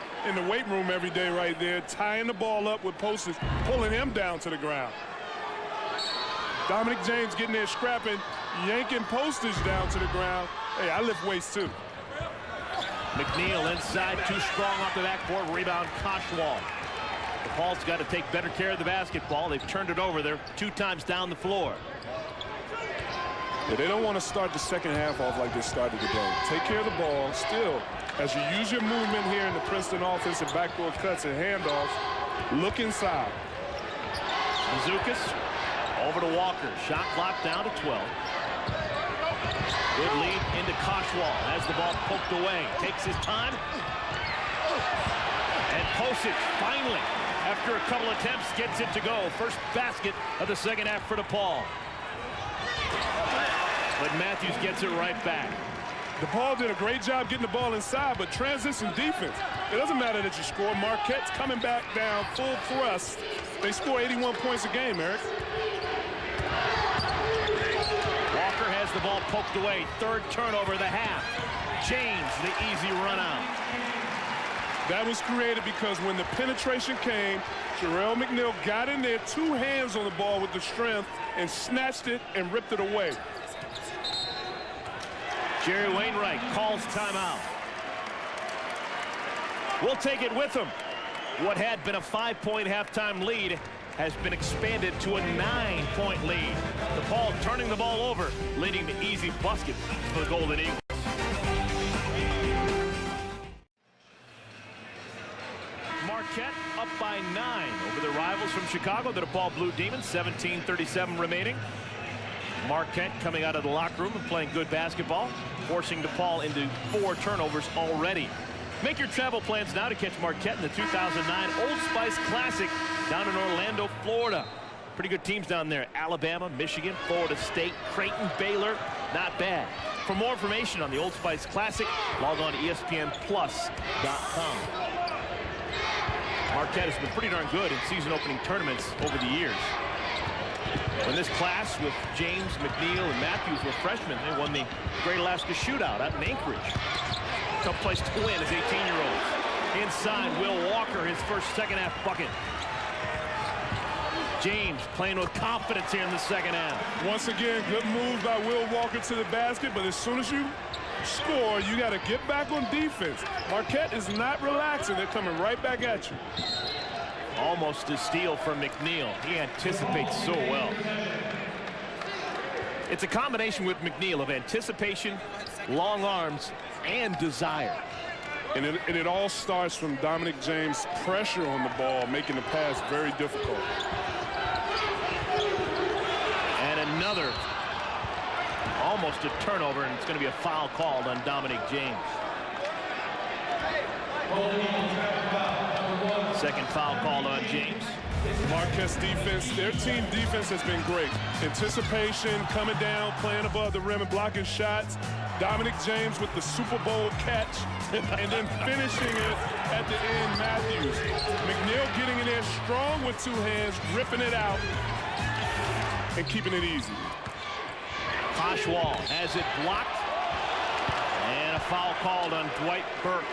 weight room every day right there, tying the ball up with Posich, pulling him down to the ground. Dominic James getting there scrapping, yanking Postage down to the ground. Hey, I lift weights too. McNeil inside, too strong off the backboard. Rebound Koshwal. DePaul's got to take better care of the basketball. They've turned it over. They're 2 times down the floor. Yeah, they don't want to start the second half off like they started the game. Take care of the ball. Still, as you use your movement here in the Princeton offense and backdoor cuts and handoffs, look inside. Bazookas over to Walker. Shot clock down to 12. Good lead into Koshwal. Has the ball poked away. Takes his time. And Posich finally, after a couple attempts, gets it to go. First basket of the second half for DePaul. But Matthews gets it right back. DePaul did a great job getting the ball inside, but transition defense. It doesn't matter that you score. Marquette's coming back down full thrust. They score 81 points a game, Eric. Walker has the ball poked away. Third turnover of the half. James, the easy run out. That was created because when the penetration came, Jarrell McNeil got in there, 2 hands on the ball with the strength, and snatched it and ripped it away. Jerry Wainwright calls timeout. We'll take it with him. What had been a 5-point halftime lead has been expanded to a 9-point lead. DePaul turning the ball over, leading to easy baskets for the Golden Eagles. Marquette up by 9 over the rivals from Chicago, the DePaul Blue Demons. 17:37 remaining. Marquette coming out of the locker room and playing good basketball, forcing DePaul into 4 turnovers already. Make your travel plans now to catch Marquette in the 2009 Old Spice Classic down in Orlando, Florida. Pretty good teams down there. Alabama, Michigan, Florida State, Creighton, Baylor. Not bad. For more information on the Old Spice Classic, log on to ESPNplus.com. Marquette has been pretty darn good in season-opening tournaments over the years. When this class with James, McNeil, and Matthews were freshmen, they won the Great Alaska Shootout out in Anchorage. Tough place to win as 18-year-olds. Inside, Will Walker, his first second-half bucket. James playing with confidence here in the second half. Once again, good move by Will Walker to the basket, but as soon as you score, you got to get back on defense. Marquette is not relaxing. They're coming right back at you. Almost a steal from McNeil. He anticipates so well. It's a combination with McNeil of anticipation, long arms, and desire. And it all starts from Dominic James' pressure on the ball, making the pass very difficult. And another, almost a turnover, and it's going to be a foul called on Dominic James. Second foul called on James. Marquette's defense, their team defense has been great. Anticipation, coming down, playing above the rim and blocking shots. Dominic James with the Super Bowl catch, and then finishing it at the end, Matthews. McNeil getting in there strong with two hands, ripping it out, and keeping it easy. Oswald has it blocked, and a foul called on Dwight Burke.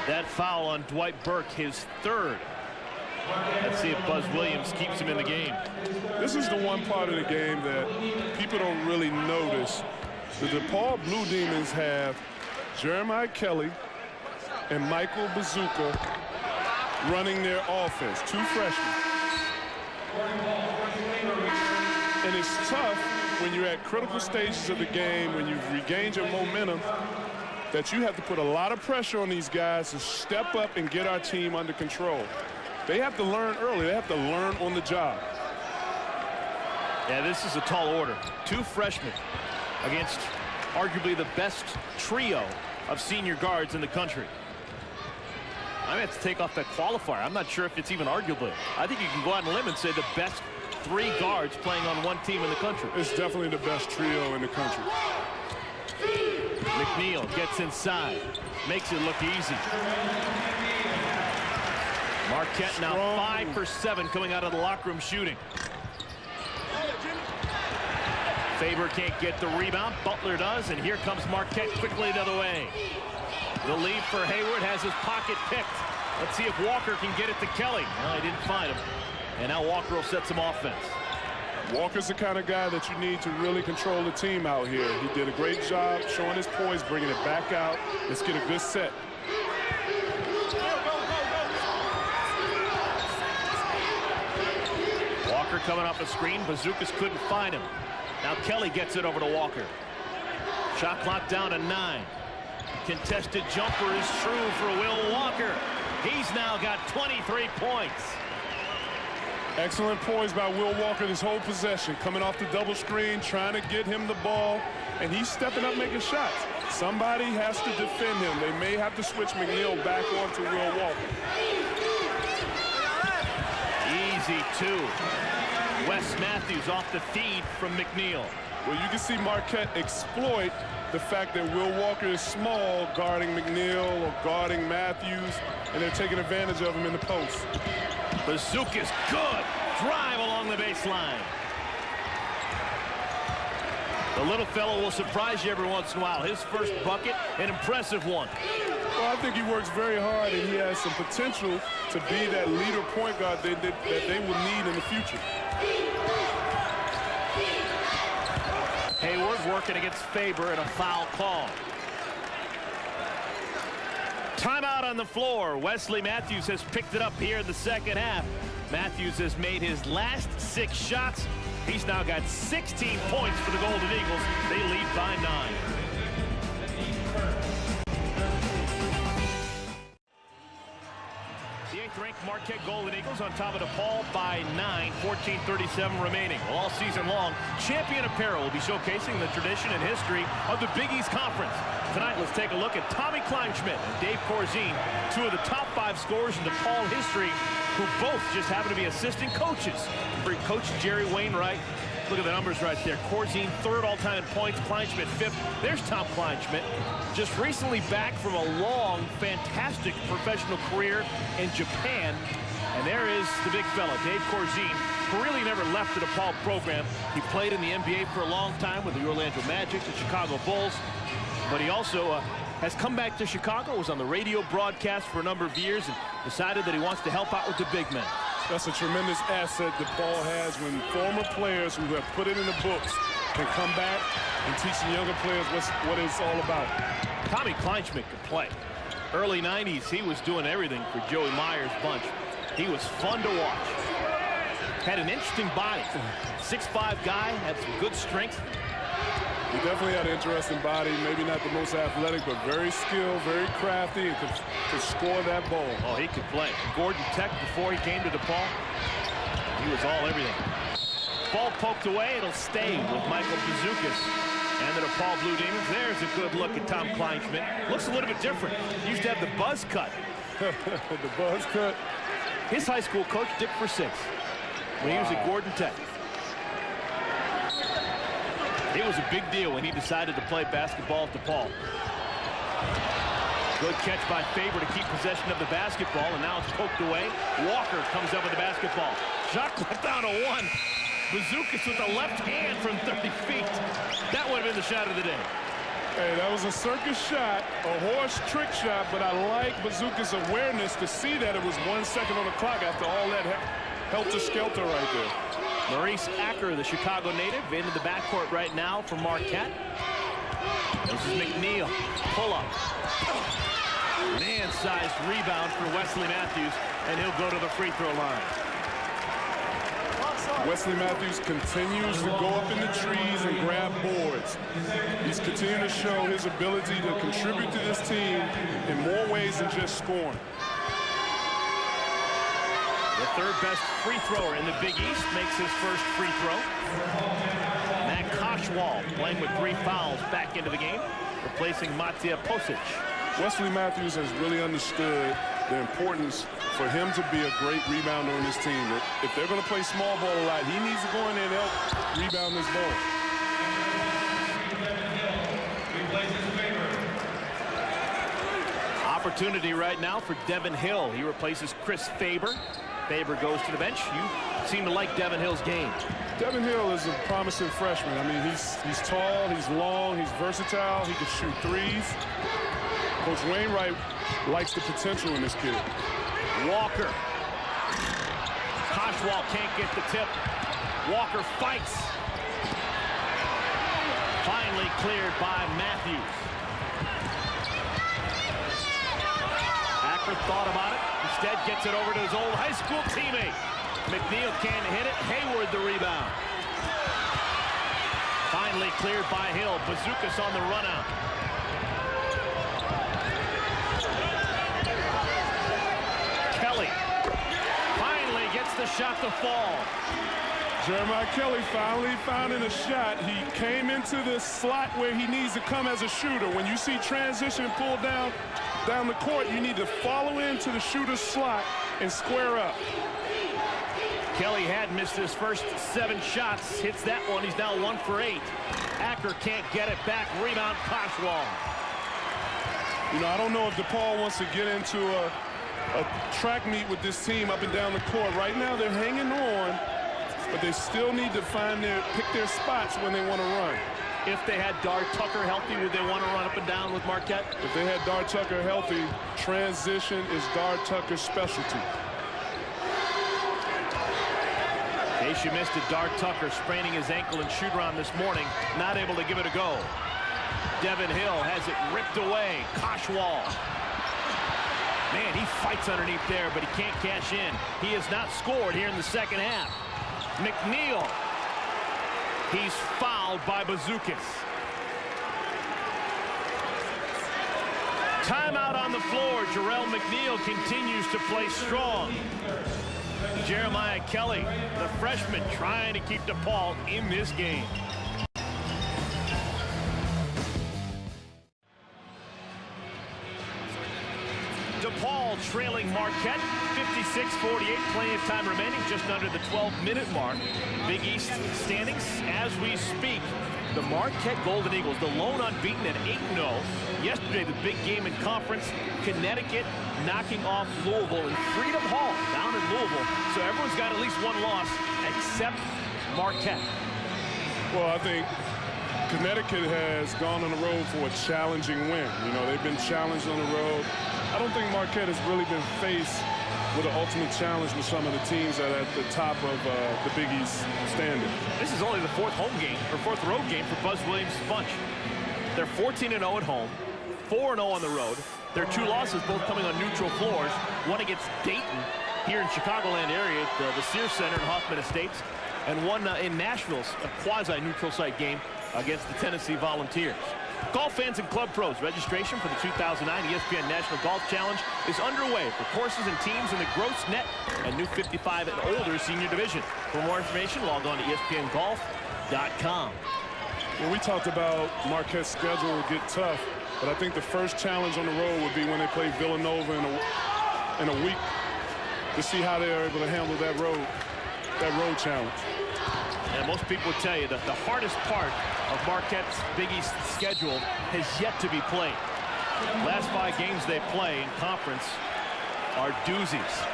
That foul on Dwight Burke, his third. Let's see if Buzz Williams keeps him in the game. This is the one part of the game that people don't really notice. The Depaul Blue Demons have Jeremiah Kelly and Michael Bazooka running their offense, two freshmen. And it's tough when you're at critical stages of the game, when you've regained your momentum, that you have to put a lot of pressure on these guys to step up and get our team under control. They have to learn early. They have to learn on the job. Yeah, this is a tall order. Two freshmen against arguably the best trio of senior guards in the country. I may have to take off that qualifier. I'm not sure if it's even arguably. I think you can go out on a limb and say the best three guards playing on one team in the country. It's definitely the best trio in the country. McNeil gets inside, makes it look easy. Marquette now 5 for 7 coming out of the locker room shooting. Faber can't get the rebound. Butler does, and here comes Marquette quickly the other way. The lead for Hayward has his pocket picked. Let's see if Walker can get it to Kelly. No, he didn't find him. And now Walker will set some offense. Walker's the kind of guy that you need to really control the team out here. He did a great job showing his poise, bringing it back out. Let's get a good set. Walker coming off a screen. Bazookas couldn't find him. Now Kelly gets it over to Walker. Shot clock down to 9. Contested jumper is true for Will Walker. He's now got 23 points. Excellent poise by Will Walker this whole possession. Coming off the double screen, trying to get him the ball, and he's stepping up making shots. Somebody has to defend him. They may have to switch McNeil back onto Will Walker. Easy two. Wes Matthews off the feed from McNeil. Well, you can see Marquette exploit the fact that Will Walker is small, guarding McNeil or guarding Matthews, and they're taking advantage of him in the post. Bazooka's good. Drive along the baseline. The little fellow will surprise you every once in a while. His first bucket, an impressive one. Well, I think he works very hard, and he has some potential to be that leader point guard that they will need in the future. Hayward working against Faber and a foul call. Timeout on the floor. Wesley Matthews has picked it up here in the second half. Matthews has made his last 6 shots. He's now got 16 points for the Golden Eagles. They lead by 9. The 8th-ranked Marquette Golden Eagles on top of DePaul by 9, 14:37 remaining. Well, all season long, Champion Apparel will be showcasing the tradition and history of the Big East Conference. Tonight, let's take a look at Tommy Kleinschmidt and Dave Corzine, 2 of the top 5 scorers in DePaul history, who both just happen to be assistant coaches for Coach Jerry Wainwright. Look at the numbers right there. Corzine 3rd all-time in points, Kleinschmidt 5th. There's Tom Kleinschmidt, just recently back from a long, fantastic professional career in Japan. And there is the big fella, Dave Corzine, who really never left the DePaul program. He played in the NBA for a long time with the Orlando Magic, the Chicago Bulls. But he also has come back to Chicago, was on the radio broadcast for a number of years, and decided that he wants to help out with the big men. That's a tremendous asset DePaul has when former players who have put it in the books can come back and teaching younger players what it's all about. Tommy Kleinschmidt could play. Early 90s, he was doing everything for Joey Meyer's bunch. He was fun to watch. had an interesting body. 6'5" guy, had some good strength. He definitely had an interesting body, maybe not the most athletic, but very skilled, very crafty, and could score that ball. Oh, he could play. Gordon Tech, before he came to Depaul, he was all everything. Ball poked away. It'll stay with Michael Bazookas and the Depaul Blue Demons. There's a good look at Tom Kleinschmidt. Looks a little bit different. He used to have the buzz cut. The buzz cut. His high school coach, Dick Versick, when he was at Gordon Tech. It was a big deal when he decided to play basketball at DePaul. Good catch by Faber to keep possession of the basketball, and now it's poked away. Walker comes up with the basketball. Shot clock down to 1. Bazookas with the left hand from 30 feet. That would have been the shot of the day. Hey, that was a circus shot, a horse trick shot, but I like Bazookas' awareness to see that it was 1 second on the clock after all that helter-skelter right there. Maurice Acker, the Chicago native, into the backcourt right now for Marquette. This is McNeil. Pull-up. Man-sized rebound for Wesley Matthews, and he'll go to the free throw line. Wesley Matthews continues to go up in the trees and grab boards. He's continuing to show his ability to contribute to this team in more ways than just scoring. The third best free thrower in the Big East makes his first free throw. Matt Koshwal playing with 3 fouls back into the game, replacing Matija Posic. Wesley Matthews has really understood the importance for him to be a great rebounder on this team. If they're going to play small ball a lot, he needs to go in there and help rebound this ball. Opportunity right now for Devin Hill. He replaces Chris Faber. Faber goes to the bench. You seem to like Devin Hill's game. Devin Hill is a promising freshman. I mean, he's tall, he's long, he's versatile, he can shoot threes. Coach Wainwright likes the potential in this kid. Walker. Koshwal can't get the tip. Walker fights. Finally cleared by Matthews. Acker thought about it. Instead gets it over to his old high school teammate. McNeil can't hit it. Hayward the rebound. Finally cleared by Hill. Bazookas on the run out. Kelly finally gets the shot to fall. Jeremiah Kelly finally finding a shot. He came into the slot where he needs to come as a shooter. When you see transition pull down the court, you need to follow into the shooter's slot and square up. Kelly had missed his first 7 shots. Hits that one. He's now 1 for 8. Acker can't get it back. Rebound, Koshwal. You know, I don't know if DePaul wants to get into a track meet with this team up and down the court. Right now, they're hanging on, but they still need to pick their spots when they want to run. If they had Dar Tucker healthy, would they want to run up and down with Marquette? If they had Dar Tucker healthy, transition is Dar Tucker's specialty. In case you missed it, Dar Tucker spraining his ankle in shoot-around this morning, not able to give it a go. Devin Hill has it ripped away. Koshwal. Man, he fights underneath there, but he can't cash in. He has not scored here in the second half. McNeil. He's fouled by Bazookas. Timeout on the floor. Jarrell McNeil continues to play strong. Jeremiah Kelly, the freshman, trying to keep DePaul in this game. DePaul trailing Marquette 56-48, plenty of time remaining, just under the 12-minute mark. Big East standings as we speak. The Marquette Golden Eagles, the lone unbeaten at 8-0. Yesterday, the big game in conference, Connecticut knocking off Louisville in Freedom Hall down in Louisville. So everyone's got at least 1 loss except Marquette. Well, I think Connecticut has gone on the road for a challenging win. You know, they've been challenged on the road. I don't think Marquette has really been faced with an ultimate challenge with some of the teams that are at the top of the Big East standing. This is only the 4th home game, or 4th road game for Buzz Williams' bunch. They're 14-0 at home, 4-0 on the road. Their 2 losses both coming on neutral floors. One against Dayton here in Chicagoland area at the Sears Center in Hoffman Estates, and one in Nashville's a quasi-neutral site game against the Tennessee Volunteers. Golf fans and club pros, registration for the 2009 ESPN National Golf Challenge is underway for courses and teams in the gross net and new 55 and older senior division. For more information, log on to ESPNGolf.com. Well, we talked about Marquette's schedule will get tough, but I think the first challenge on the road would be when they play Villanova in a week to see how they're able to handle that road challenge. And most people would tell you that the hardest part of Marquette's Big East schedule has yet to be played. Last 5 games they play in conference are doozies.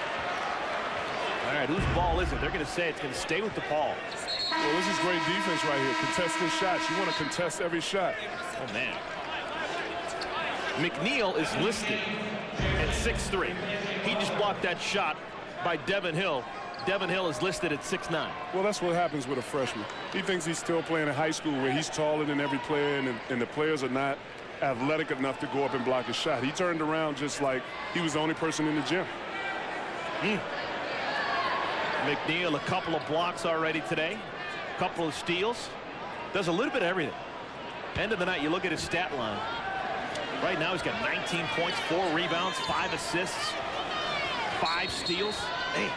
All right, whose ball is it? They're going to say it's going to stay with Depaul. Well, this is great defense right here. Contesting shots. You want to contest every shot. Oh, man. McNeil is listed at 6'3". He just blocked that shot by Devin Hill. Devin Hill is listed at 6'9". Well, that's what happens with a freshman. He thinks he's still playing in high school where he's taller than every player, and the players are not athletic enough to go up and block a shot. He turned around just like he was the only person in the gym. McNeil, a couple of blocks already today, a couple of steals. Does a little bit of everything. End of the night, you look at his stat line. Right now, he's got 19 points, 4 rebounds, 5 assists, 5 steals. Hey,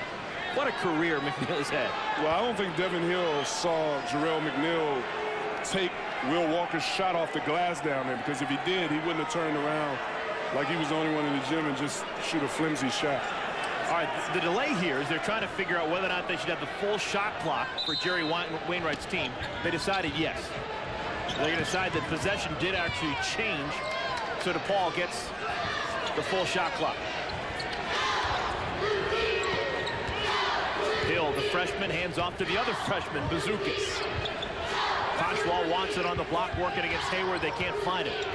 what a career McNeil has had. Well, I don't think Devin Hill saw Jarrell McNeil take Will Walker's shot off the glass down there, because if he did, he wouldn't have turned around like he was the only one in the gym and just shoot a flimsy shot. All right, the delay here is they're trying to figure out whether or not they should have the full shot clock for Jerry Wainwright's team. They decided yes. They're going to decide that possession did actually change, so DePaul gets the full shot clock. Hill, the freshman, hands off to the other freshman, Bazookas. Koshwal wants it on the block, working against Hayward. They can't find it.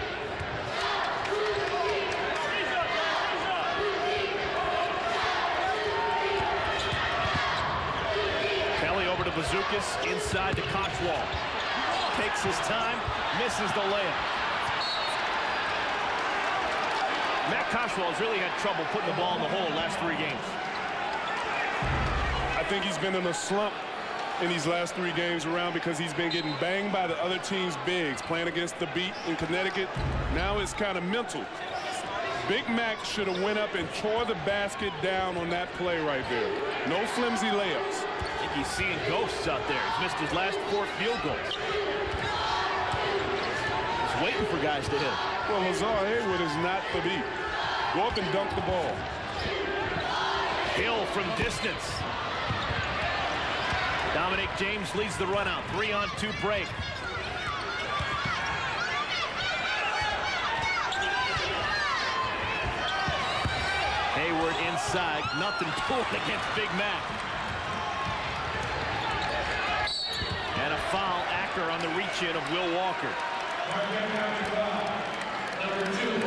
Kelly over to Bazookas, inside to Koshwal. Takes his time, misses the layup. Matt Koshwal has really had trouble putting the ball in the hole the last 3 games. I think he's been in a slump in these last 3 games around because he's been getting banged by the other team's bigs, playing against the Beat in Connecticut. Now it's kind of mental. Big Mac should have went up and tore the basket down on that play right there. No flimsy layups. I think he's seeing ghosts out there. He's missed his last 4 field goals. He's waiting for guys to hit. Well, Lazar Hayward is not the Beat. Go up and dunk the ball. Hill from distance. Dominic James leads the run out. 3-on-2 break. Hayward inside. Nothing doing against Big Mac. And a foul. Acker on the reach-in of Will Walker.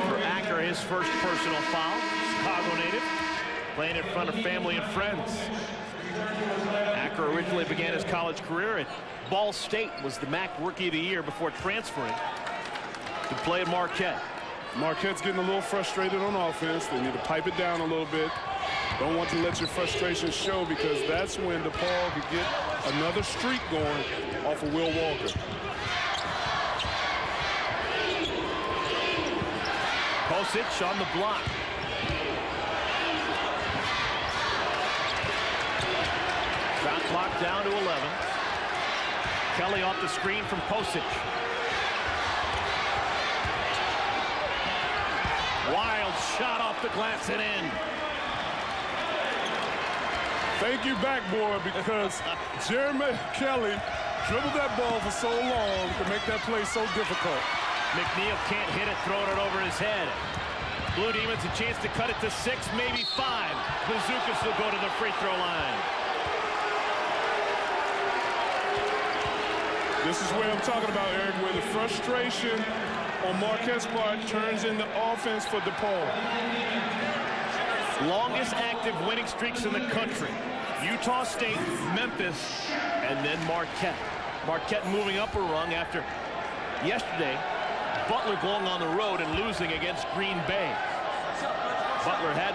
For Acker, his first personal foul. Chicago native. Playing in front of family and friends. Acker originally began his college career at Ball State, was the MAC Rookie of the Year before transferring to play at Marquette. Marquette's getting a little frustrated on offense. They need to pipe it down a little bit. Don't want to let your frustration show, because that's when DePaul could get another streak going off of Will Walker. Kosic on the block. Shot clock down to 11. Kelly off the screen from Kosic. Wild shot off the glass and in. Thank you, backboard, because Jeremy Kelly dribbled that ball for so long to make that play so difficult. McNeil can't hit it, throwing it over his head. Blue Demons a chance to cut it to 6, maybe 5. Bazookas will go to the free throw line. This is where I'm talking about, Eric, where the frustration on Marquette's part turns into offense for DePaul. Longest active winning streaks in the country. Utah State, Memphis, and then Marquette. Marquette moving up a rung after yesterday. Butler going on the road and losing against Green Bay. Butler had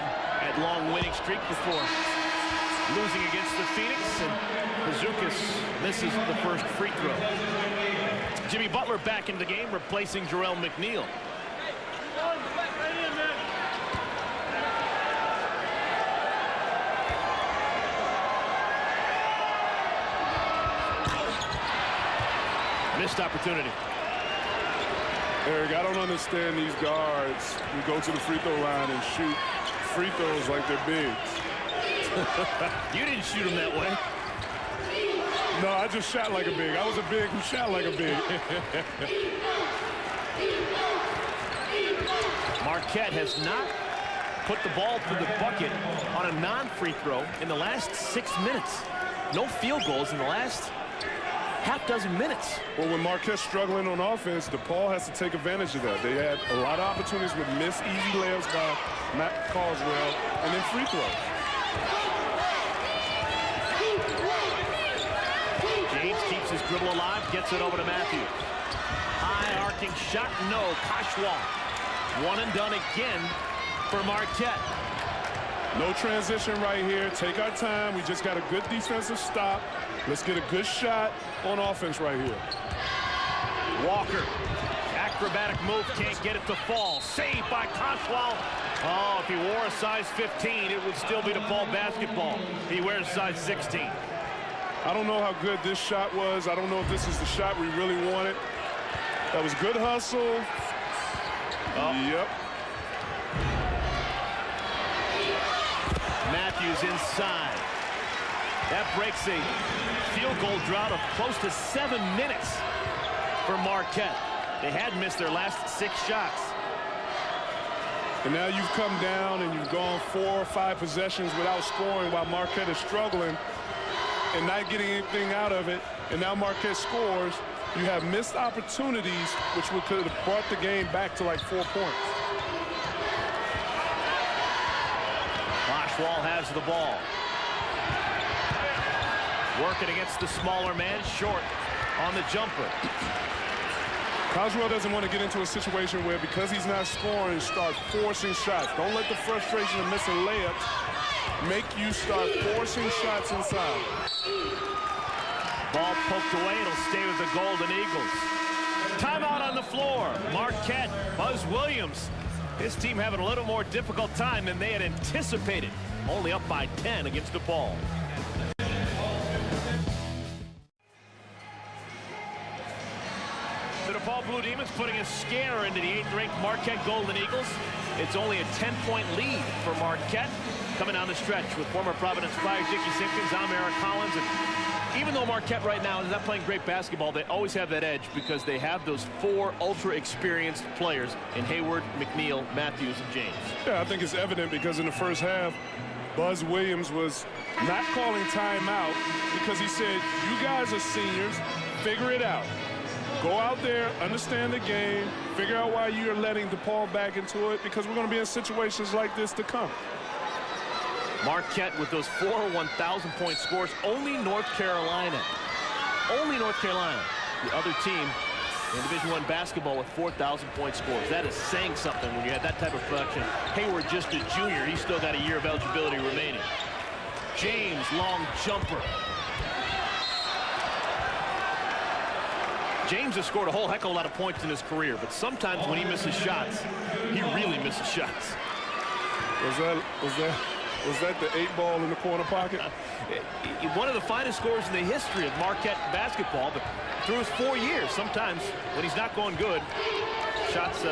long winning streak before losing against the Phoenix, and Bazookas misses the first free throw. Jimmy Butler back in the game, replacing Jarrell McNeil. Missed opportunity. Eric, I don't understand these guards who go to the free throw line and shoot free throws like they're bigs. You didn't shoot him that way. No, I just shot like a big. I was a big who shot like a big. Marquette has not put the ball through the bucket on a non-free throw in the last 6 minutes. No field goals in the last half dozen minutes. Well, when Marquette's struggling on offense, Depaul has to take advantage of that. They had a lot of opportunities with missed easy layups by Matt Carswell and then free throws. James keeps his dribble alive, gets it over to Matthews. High arcing shot, no. Cashwell. One and done again for Marquette. No transition right here. Take our time. We just got a good defensive stop. Let's get a good shot on offense right here. Walker. Acrobatic move, can't get it to fall. Saved by Cashwell. Oh, if he wore a size 15, it would still be DePaul basketball. He wears size 16. I don't know how good this shot was. I don't know if this is the shot we really wanted. That was good hustle. Oh. Yep. Matthews inside. That breaks a field goal drought of close to 7 minutes for Marquette. They had missed their last 6 shots. And now you've come down and you've gone 4 or 5 possessions without scoring while Marquette is struggling and not getting anything out of it. And now Marquette scores. You have missed opportunities, which could have brought the game back to like 4 points. Cashwell has the ball. Working against the smaller man, short on the jumper. Coswell doesn't want to get into a situation where, because he's not scoring, start forcing shots. Don't let the frustration of missing layups make you start forcing shots inside. Ball poked away. It'll stay with the Golden Eagles. Timeout on the floor. Marquette, Buzz Williams. His team having a little more difficult time than they had anticipated. Only up by 10 against DePaul. The DePaul Blue Demons putting a scare into the 8th-ranked Marquette Golden Eagles. It's only a 10-point lead for Marquette coming down the stretch with former Providence Fire Dickie Simpkins, I'm Eric Collins. And even though Marquette right now is not playing great basketball, they always have that edge because they have those 4 ultra-experienced players in Hayward, McNeil, Matthews, and James. Yeah, I think it's evident because in the first half, Buzz Williams was not calling timeout because he said, you guys are seniors, figure it out. Go out there, understand the game, figure out why you're letting DePaul back into it, because we're going to be in situations like this to come. Marquette with those 4 1,000-point scores. Only North Carolina. Only North Carolina. The other team in Division I basketball with 4,000-point scores. That is saying something when you have that type of production. Hayward just a junior. He's still got a year of eligibility remaining. James, long jumper. James has scored a whole heck of a lot of points in his career, but sometimes when he misses shots, he really misses shots. Was that the 8 ball in the corner pocket? One of the finest scorers in the history of Marquette basketball, but through his 4 years, sometimes when he's not going good, shots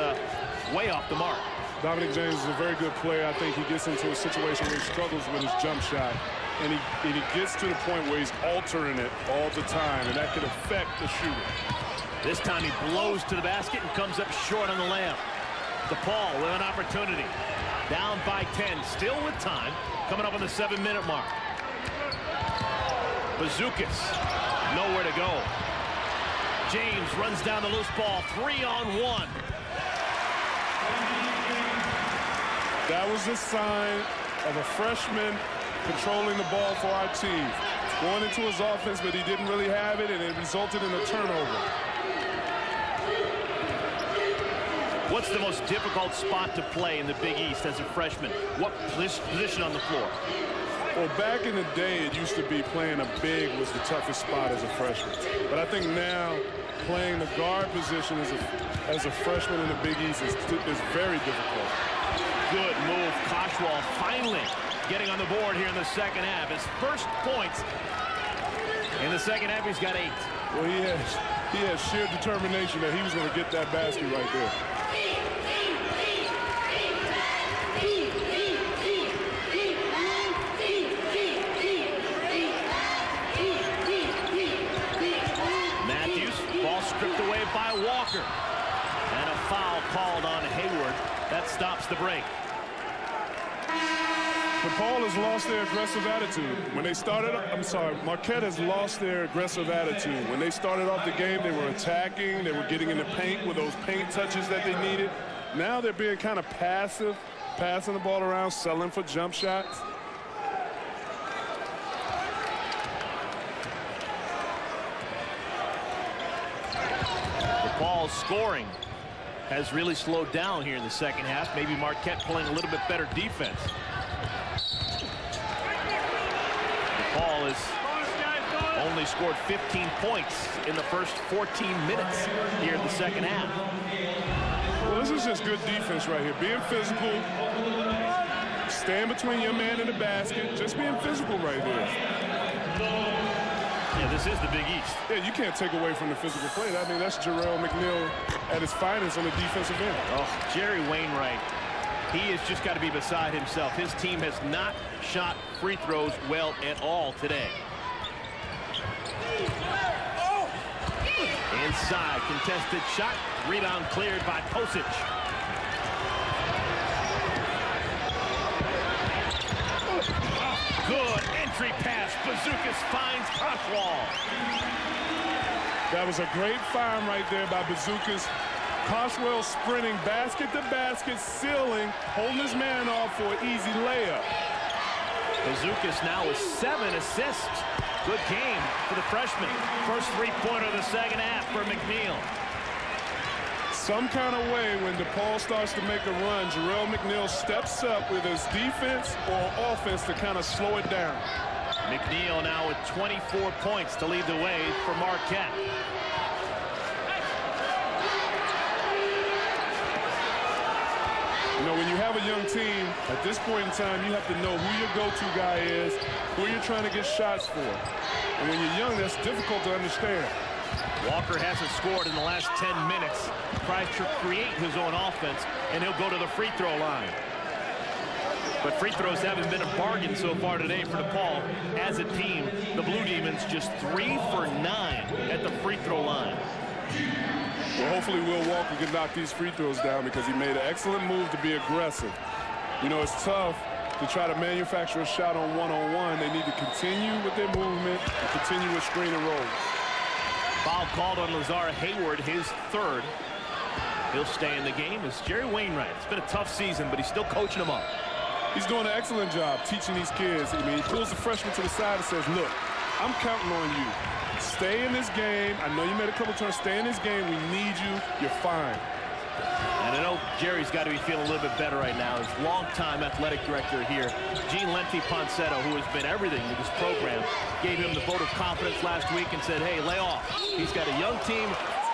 way off the mark. Dominic James is a very good player. I think he gets into a situation where he struggles with his jump shot, and he gets to the point where he's altering it all the time, and that could affect the shooter. This time he blows to the basket and comes up short on the layup. DePaul with an opportunity. Down by 10, still with time, coming up on the 7-minute mark. Bazookas, nowhere to go. James runs down the loose ball, 3-on-1. That was a sign of a freshman controlling the ball for our team. Going into his offense, but he didn't really have it, and it resulted in a turnover. What's the most difficult spot to play in the Big East as a freshman? What position on the floor? Well, back in the day, it used to be playing a big was the toughest spot as a freshman. But I think now playing the guard position as a freshman in the Big East is very difficult. Good move. Koshwal finally getting on the board here in the second half. His first points in the second half. He's got 8. Well, he has sheer determination that he was going to get that basket right there. Stripped away by Walker. And a foul called on Hayward. That stops the break. Depaul has lost their aggressive attitude. When they started, Marquette has lost their aggressive attitude. When they started off the game, they were attacking. They were getting in the paint with those paint touches that they needed. Now they're being kind of passive, passing the ball around, selling for jump shots. Ball scoring has really slowed down here in the second half. Maybe Marquette playing a little bit better defense. Ball has only scored 15 points in the first 14 minutes here in the second half. Well, this is just good defense right here. Being physical, stand between your man and the basket, just being physical right there. Yeah, this is the Big East. Yeah, you can't take away from the physical play. I mean, that's Jarrell McNeil at his finest on the defensive end. Oh, Jerry Wainwright. He has just got to be beside himself. His team has not shot free throws well at all today. Inside, contested shot. Rebound cleared by Kosic. Good entry pass. Bazookas finds Koshwal. That was a great find right there by Bazookas. Koshwal sprinting basket to basket, sealing, holding his man off for an easy layup. Bazookas now with 7 assists. Good game for the freshman. First three-pointer of the second half for McNeil. Some kind of way when Depaul starts to make a run, Jarrell McNeil steps up with his defense or offense to kind of slow it down. McNeil now with 24 points to lead the way for Marquette. You know, when you have a young team, at this point in time, you have to know who your go-to guy is, who you're trying to get shots for. And when you're young, that's difficult to understand. Walker hasn't scored in the last 10 minutes. Tries to create his own offense, and he'll go to the free throw line. But free throws haven't been a bargain so far today for Depaul. As a team, the Blue Demons just 3 for 9 at the free throw line. Well, hopefully Will Walker can knock these free throws down because he made an excellent move to be aggressive. You know, it's tough to try to manufacture a shot on one-on-one. They need to continue with their movement and continue with screen and roll. Foul called on Lazar Hayward, his 3rd. He'll stay in the game. It's Jerry Wainwright. It's been a tough season, but he's still coaching them up. He's doing an excellent job teaching these kids. I mean, he pulls the freshman to the side and says, look, I'm counting on you. Stay in this game. I know you made a couple turns. Stay in this game. We need you. You're fine. And I know Jerry's got to be feeling a little bit better right now. His longtime athletic director here, Gene Lenti-Ponsetto, who has been everything with this program, gave him the vote of confidence last week and said, hey, lay off. He's got a young team.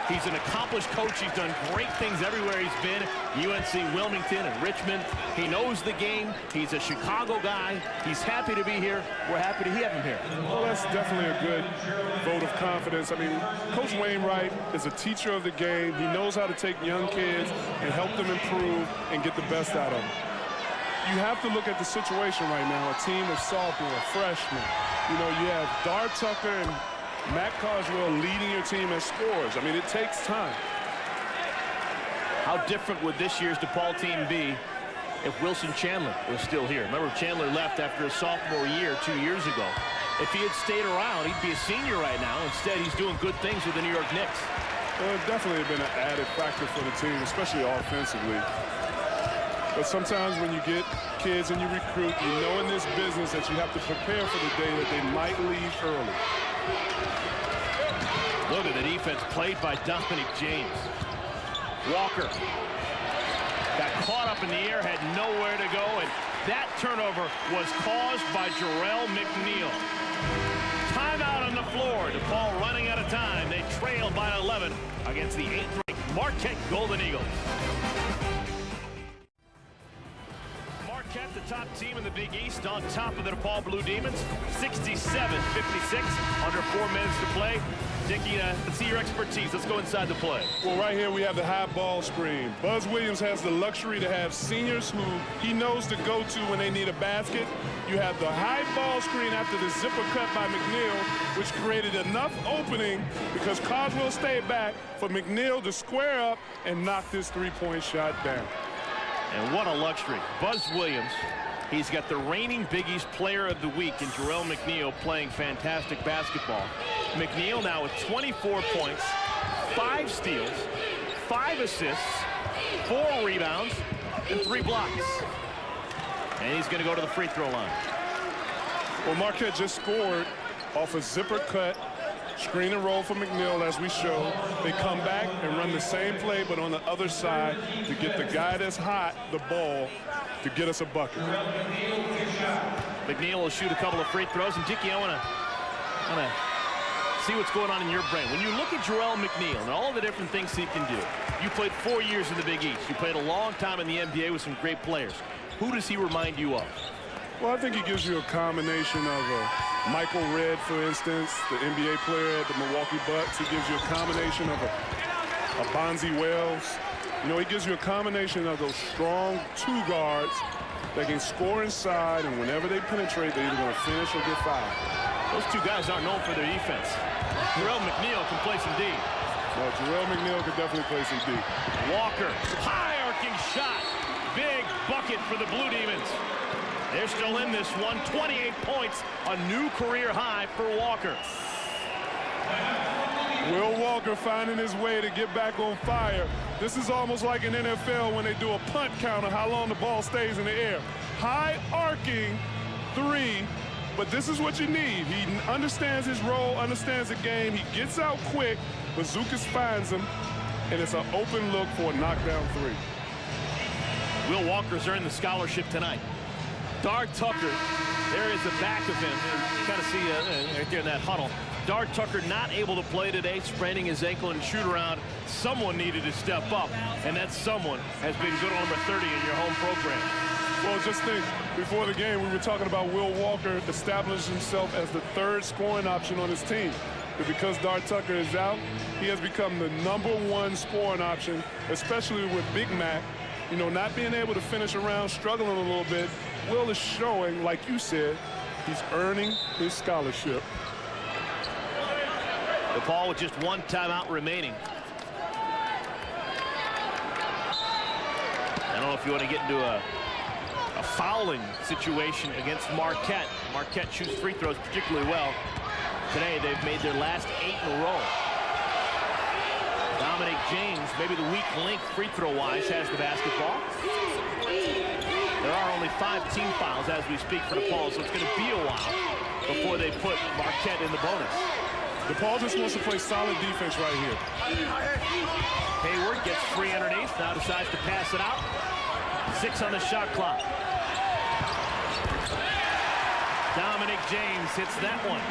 He's an accomplished coach. He's done great things everywhere he's been. UNC, Wilmington, and Richmond. He knows the game. He's a Chicago guy. He's happy to be here. We're happy to have him here. Well, that's definitely a good vote of confidence. I mean, Coach Wainwright is a teacher of the game. He knows how to take young kids and help them improve and get the best out of them. You have to look at the situation right now. A team of sophomore, freshmen. You know, you have Dar Tucker and Matt Coswell leading your team as scorers. I mean, it takes time. How different would this year's DePaul team be if Wilson Chandler was still here? Remember, Chandler left after his sophomore year 2 years ago. If he had stayed around, he'd be a senior right now. Instead, he's doing good things with the New York Knicks. Well, it definitely been an added factor for the team, especially offensively. But sometimes when you get kids and you recruit, you know in this business that you have to prepare for the day that they might leave early. Look at the defense played by Dominic James. Walker. got caught up in the air, had nowhere to go, and that turnover was caused by Jarrell McNeil. Timeout on the floor. Depaul running out of time. They trail by 11 against the 8th-ranked Marquette Golden Eagles. Marquette, the top team in the Big East, on top of the Depaul Blue Demons, 67-56, under 4 minutes to play. Dickie, let's see your expertise. Let's go inside the play. Well, right here we have the high ball screen. Buzz Williams has the luxury to have seniors who he knows to go to when they need a basket. You have the high ball screen after the zipper cut by McNeil, which created enough opening because Caldwell stayed back for McNeil to square up and knock this three-point shot down. And what a luxury. Buzz Williams, he's got the reigning Big East Player of the Week in Jarrell McNeil playing fantastic basketball. McNeil now with 24 points, 5 steals, 5 assists, 4 rebounds, and 3 blocks. And he's going to go to the free throw line. Well, Marquette just scored off a zipper cut, screen and roll for McNeil, as we showed. They come back and run the same play, but on the other side to get the guy that's hot the ball to get us a bucket. McNeil will shoot a couple of free throws. And, Dickie, I want to see what's going on in your brain. When you look at Jarrell McNeil and all the different things he can do, you played 4 years in the Big East. You played a long time in the NBA with some great players. Who does he remind you of? Well, I think he gives you a combination of Michael Redd, for instance, the NBA player at the Milwaukee Bucks. He gives you a combination of a Bonzi Wells. You know, he gives you a combination of those strong 2 guards that can score inside, and whenever they penetrate, they're either going to finish or get fouled. Those 2 guys aren't known for their defense. Jarrell McNeil can play some D. Well, Jarrell McNeil could definitely play some D. Walker, high arcing shot. Big bucket for the Blue Demons. They're still in this one. 28 points, a new career high for Walker. Will Walker finding his way to get back on fire. This is almost like an NFL when they do a punt counter, how long the ball stays in the air. High arcing 3, but this is what you need. He understands his role, understands the game. He gets out quick. Bazookas finds him, and it's an open look for a knockdown 3. Will Walker's earned the scholarship tonight. Dard Tucker, there is the back of him. You kind of see right there in that huddle. Dard Tucker not able to play today, spraining his ankle and shoot around. Someone needed to step up, and that someone has been good number 30 in your home program. Well, just think, before the game, we were talking about Will Walker establishing himself as the 3rd scoring option on his team. But because Dard Tucker is out, he has become the #1 scoring option, especially with Big Mac. You know, not being able to finish around, struggling a little bit. Will is showing, like you said, he's earning his scholarship. Depaul with just 1 timeout remaining. I don't know if you want to get into a fouling situation against Marquette. Marquette shoots free throws particularly well. Today they've made their last 8 in a row. Dominic James, maybe the weak link free throw-wise, has the basketball. There are only 5 team fouls as we speak for Depaul, so it's going to be a while before they put Marquette in the bonus. Depaul just wants to play solid defense right here. Hayward gets free underneath, now decides to pass it out. 6 on the shot clock. Dominic James hits that one.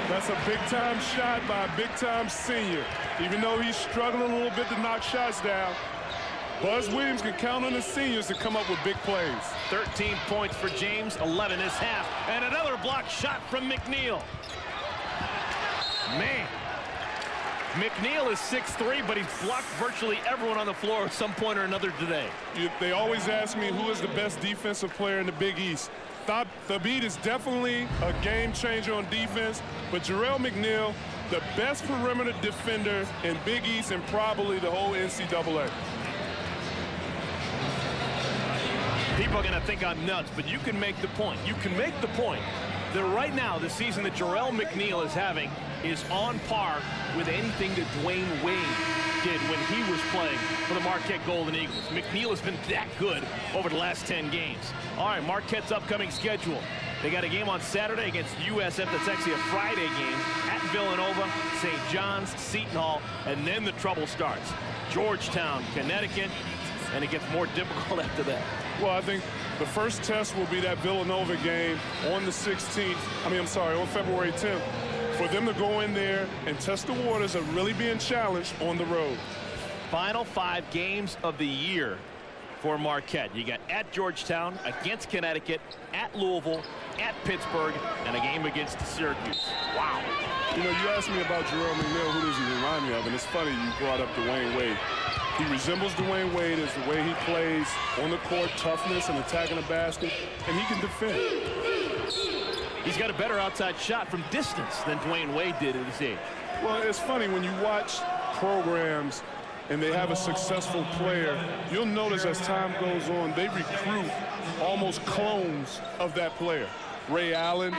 That's a big-time shot by a big-time senior. Even though he's struggling a little bit to knock shots down, Buzz Williams can count on the seniors to come up with big plays. 13 points for James, 11 this half, and another blocked shot from McNeil. Man, McNeil is 6'3", but he's blocked virtually everyone on the floor at some point or another today. They always ask me who is the best defensive player in the Big East. Thabit is definitely a game changer on defense, but Jarrell McNeil, the best perimeter defender in Big East and probably the whole NCAA. People are going to think I'm nuts, but you can make the point. You can make the point that right now, the season that Jarrell McNeil is having is on par with anything that Dwayne Wade did when he was playing for the Marquette Golden Eagles. McNeil has been that good over the last 10 games. All right, Marquette's upcoming schedule. They got a game on Saturday against USF. That's actually a Friday game at Villanova, St. John's, Seton Hall, and then the trouble starts. Georgetown, Connecticut, and it gets more difficult after that. Well, I think the first test will be that Villanova game on the 16th. On February 10th. For them to go in there and test the waters of really being challenged on the road. Final 5 games of the year for Marquette. You got at Georgetown, against Connecticut, at Louisville, at Pittsburgh, and a game against Syracuse. Wow. You know, you asked me about Jerome McNeil. Who does he remind me of? And it's funny you brought up Dwayne Wade. He resembles Dwayne Wade as the way he plays on the court, toughness and attacking the basket, and he can defend. He's got a better outside shot from distance than Dwayne Wade did at his age. Well, it's funny when you watch programs and they have a successful player, you'll notice as time goes on, they recruit almost clones of that player. Ray Allen,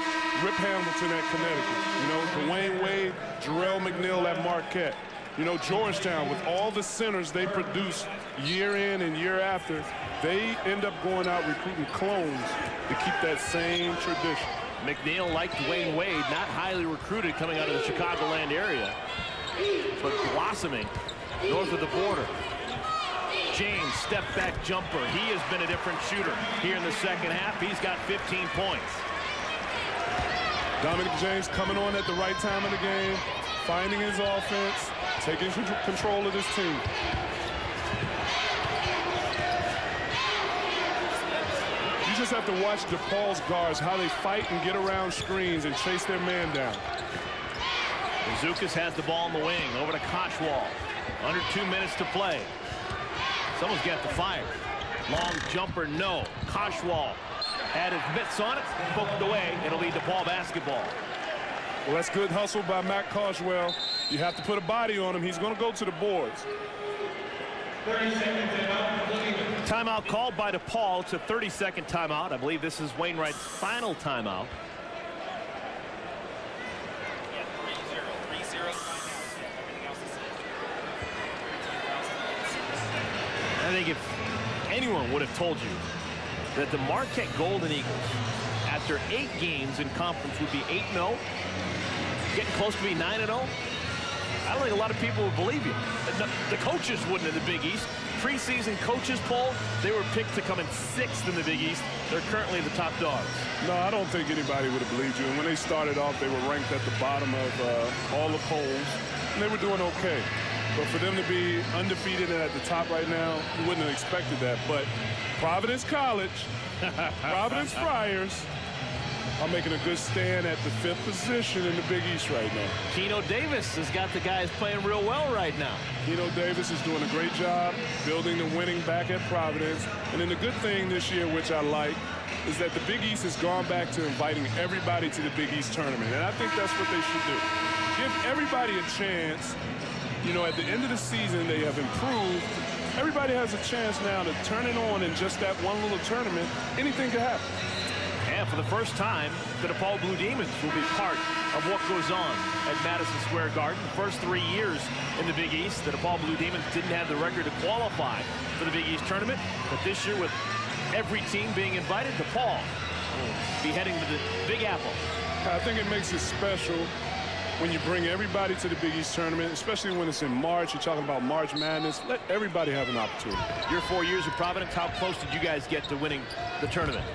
Rip Hamilton at Connecticut. You know, Dwayne Wade, Jerome McNeil at Marquette. You know, Georgetown, with all the centers they produce year in and year after, they end up going out recruiting clones to keep that same tradition. McNeil, like Dwayne Wade, not highly recruited coming out of the Chicagoland area, but blossoming north of the border. James, step back jumper. He has been a different shooter here in the second half. He's got 15 points. Dominic James coming on at the right time of the game, finding his offense, taking control of this team. You just have to watch Depaul's guards, how they fight and get around screens and chase their man down. Zukas has the ball in the wing, over to Koshwal. Under 2 minutes to play. Someone's got to fire. Long jumper, no. Koshwal had his mitts on it, poked away. It'll be DePaul basketball. Well, that's good hustle by Matt Coswell. You have to put a body on him. He's going to go to the boards. Timeout called by DePaul. It's a 30-second timeout. I believe this is Wainwright's final timeout. I think if anyone would have told you that the Marquette Golden Eagles, after 8 games in conference, would be 8-0, getting close to be 9-0, I don't think a lot of people would believe you. The coaches wouldn't in the Big East. Preseason coaches poll, they were picked to come in 6th in the Big East. They're currently the top dogs. No, I don't think anybody would have believed you. And when they started off, they were ranked at the bottom of all the polls, and they were doing okay. But for them to be undefeated and at the top right now, you wouldn't have expected that. But Providence College, Providence Friars are making a good stand at the 5th position in the Big East right now. Keno Davis has got the guys playing real well right now. Keno Davis is doing a great job building the winning back at Providence. And then the good thing this year, which I like, is that the Big East has gone back to inviting everybody to the Big East tournament. And I think that's what they should do. Give everybody a chance. You know, at the end of the season, they have improved. Everybody has a chance now to turn it on in just that one little tournament. Anything could happen. And for the first time, the DePaul Blue Demons will be part of what goes on at Madison Square Garden. The first 3 years in the Big East, the DePaul Blue Demons didn't have the record to qualify for the Big East tournament. But this year, with every team being invited, DePaul will be heading to the Big Apple. I think it makes it special when you bring everybody to the Big East tournament, especially when it's in March. You're talking about March Madness. Let everybody have an opportunity. Your 4 years at Providence, how close did you guys get to winning the tournament?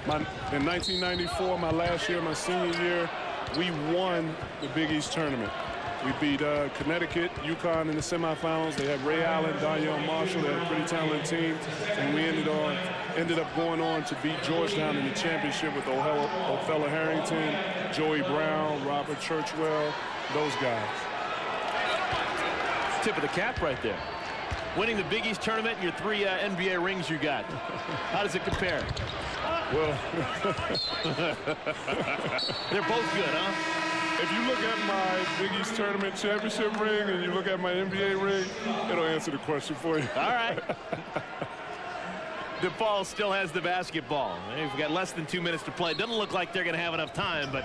In 1994, my last year, my senior year, we won the Big East tournament. We beat Connecticut, UConn in the semifinals. They had Ray Allen, Danielle Marshall. They had a pretty talented team. And we ended up going on to beat Georgetown in the championship with Othello Harrington, Joey Brown, Robert Churchwell, those guys. Tip of the cap right there. Winning the Big East tournament and your 3 NBA rings you got. How does it compare? Well, they're both good, huh? If you look at my Big East tournament championship ring and you look at my NBA ring, it'll answer the question for you. All right. DePaul still has the basketball. They've got less than 2 minutes to play. Doesn't look like they're going to have enough time, but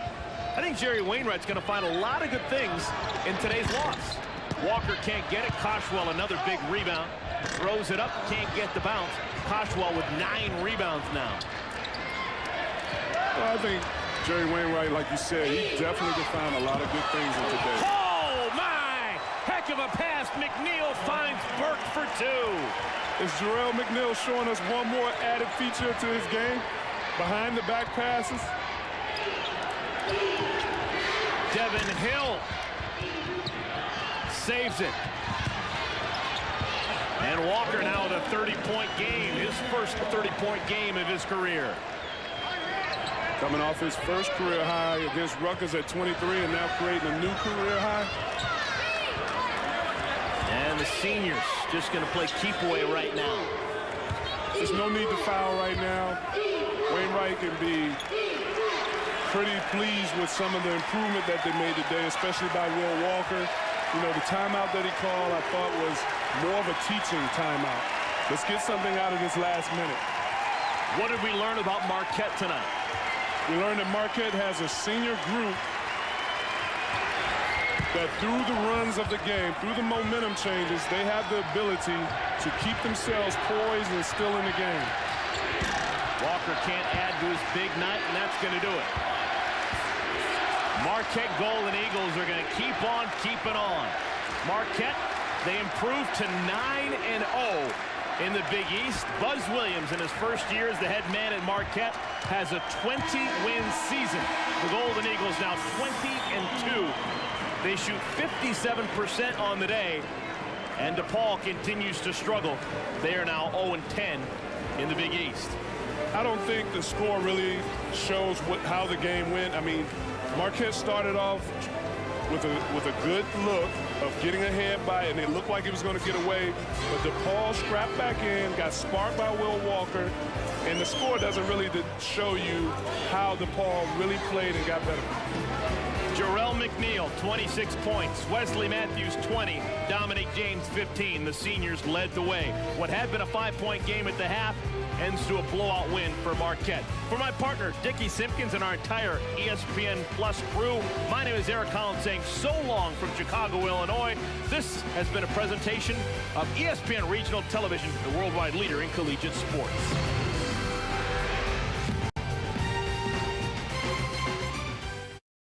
I think Jerry Wainwright's going to find a lot of good things in today's loss. Walker can't get it. Koshwell, another big rebound. Throws it up, can't get the bounce. Koshwell with 9 rebounds now. Well, I think Jerry Wainwright, like you said, he definitely could find a lot of good things in today. Oh, my! Heck of a pass. McNeil finds Burke for 2. is Jarrell McNeil showing us one more added feature to his game. Behind the back passes. Devin Hill saves it. And Walker now with a 30-point game, his first 30-point game of his career. Coming off his first career high against Rutgers at 23 and now creating a new career high. And the seniors just going to play keep away right now. There's no need to foul right now. Wainwright can be pretty pleased with some of the improvement that they made today, especially by Will Walker. You know, the timeout that he called, I thought, was more of a teaching timeout. Let's get something out of this last minute. What did we learn about Marquette tonight? We learned that Marquette has a senior group that through the runs of the game, through the momentum changes, they have the ability to keep themselves poised and still in the game. Walker can't add to his big night, and that's going to do it. Marquette Golden Eagles are going to keep on keeping on. Marquette, they improved to 9-0 in the Big East. Buzz Williams, in his first year as the head man at Marquette, has a 20-win season. The Golden Eagles now 20-2. They shoot 57% on the day, and Depaul continues to struggle. They are now 0-10 in the Big East. I don't think the score really shows how the game went. I mean, Marquette started off with a good look of getting ahead by it, and it looked like it was going to get away. But Depaul scrapped back in, got sparked by Will Walker, and the score doesn't really show you how Depaul really played and got better. Jarrell McNeil, 26 points. Wesley Matthews, 20. Dominic James, 15. The seniors led the way. What had been a 5-point game at the half ends to a blowout win for Marquette. For my partner, Dickie Simpkins, and our entire ESPN Plus crew, my name is Eric Collins saying so long from Chicago, Illinois. This has been a presentation of ESPN Regional Television, the worldwide leader in collegiate sports.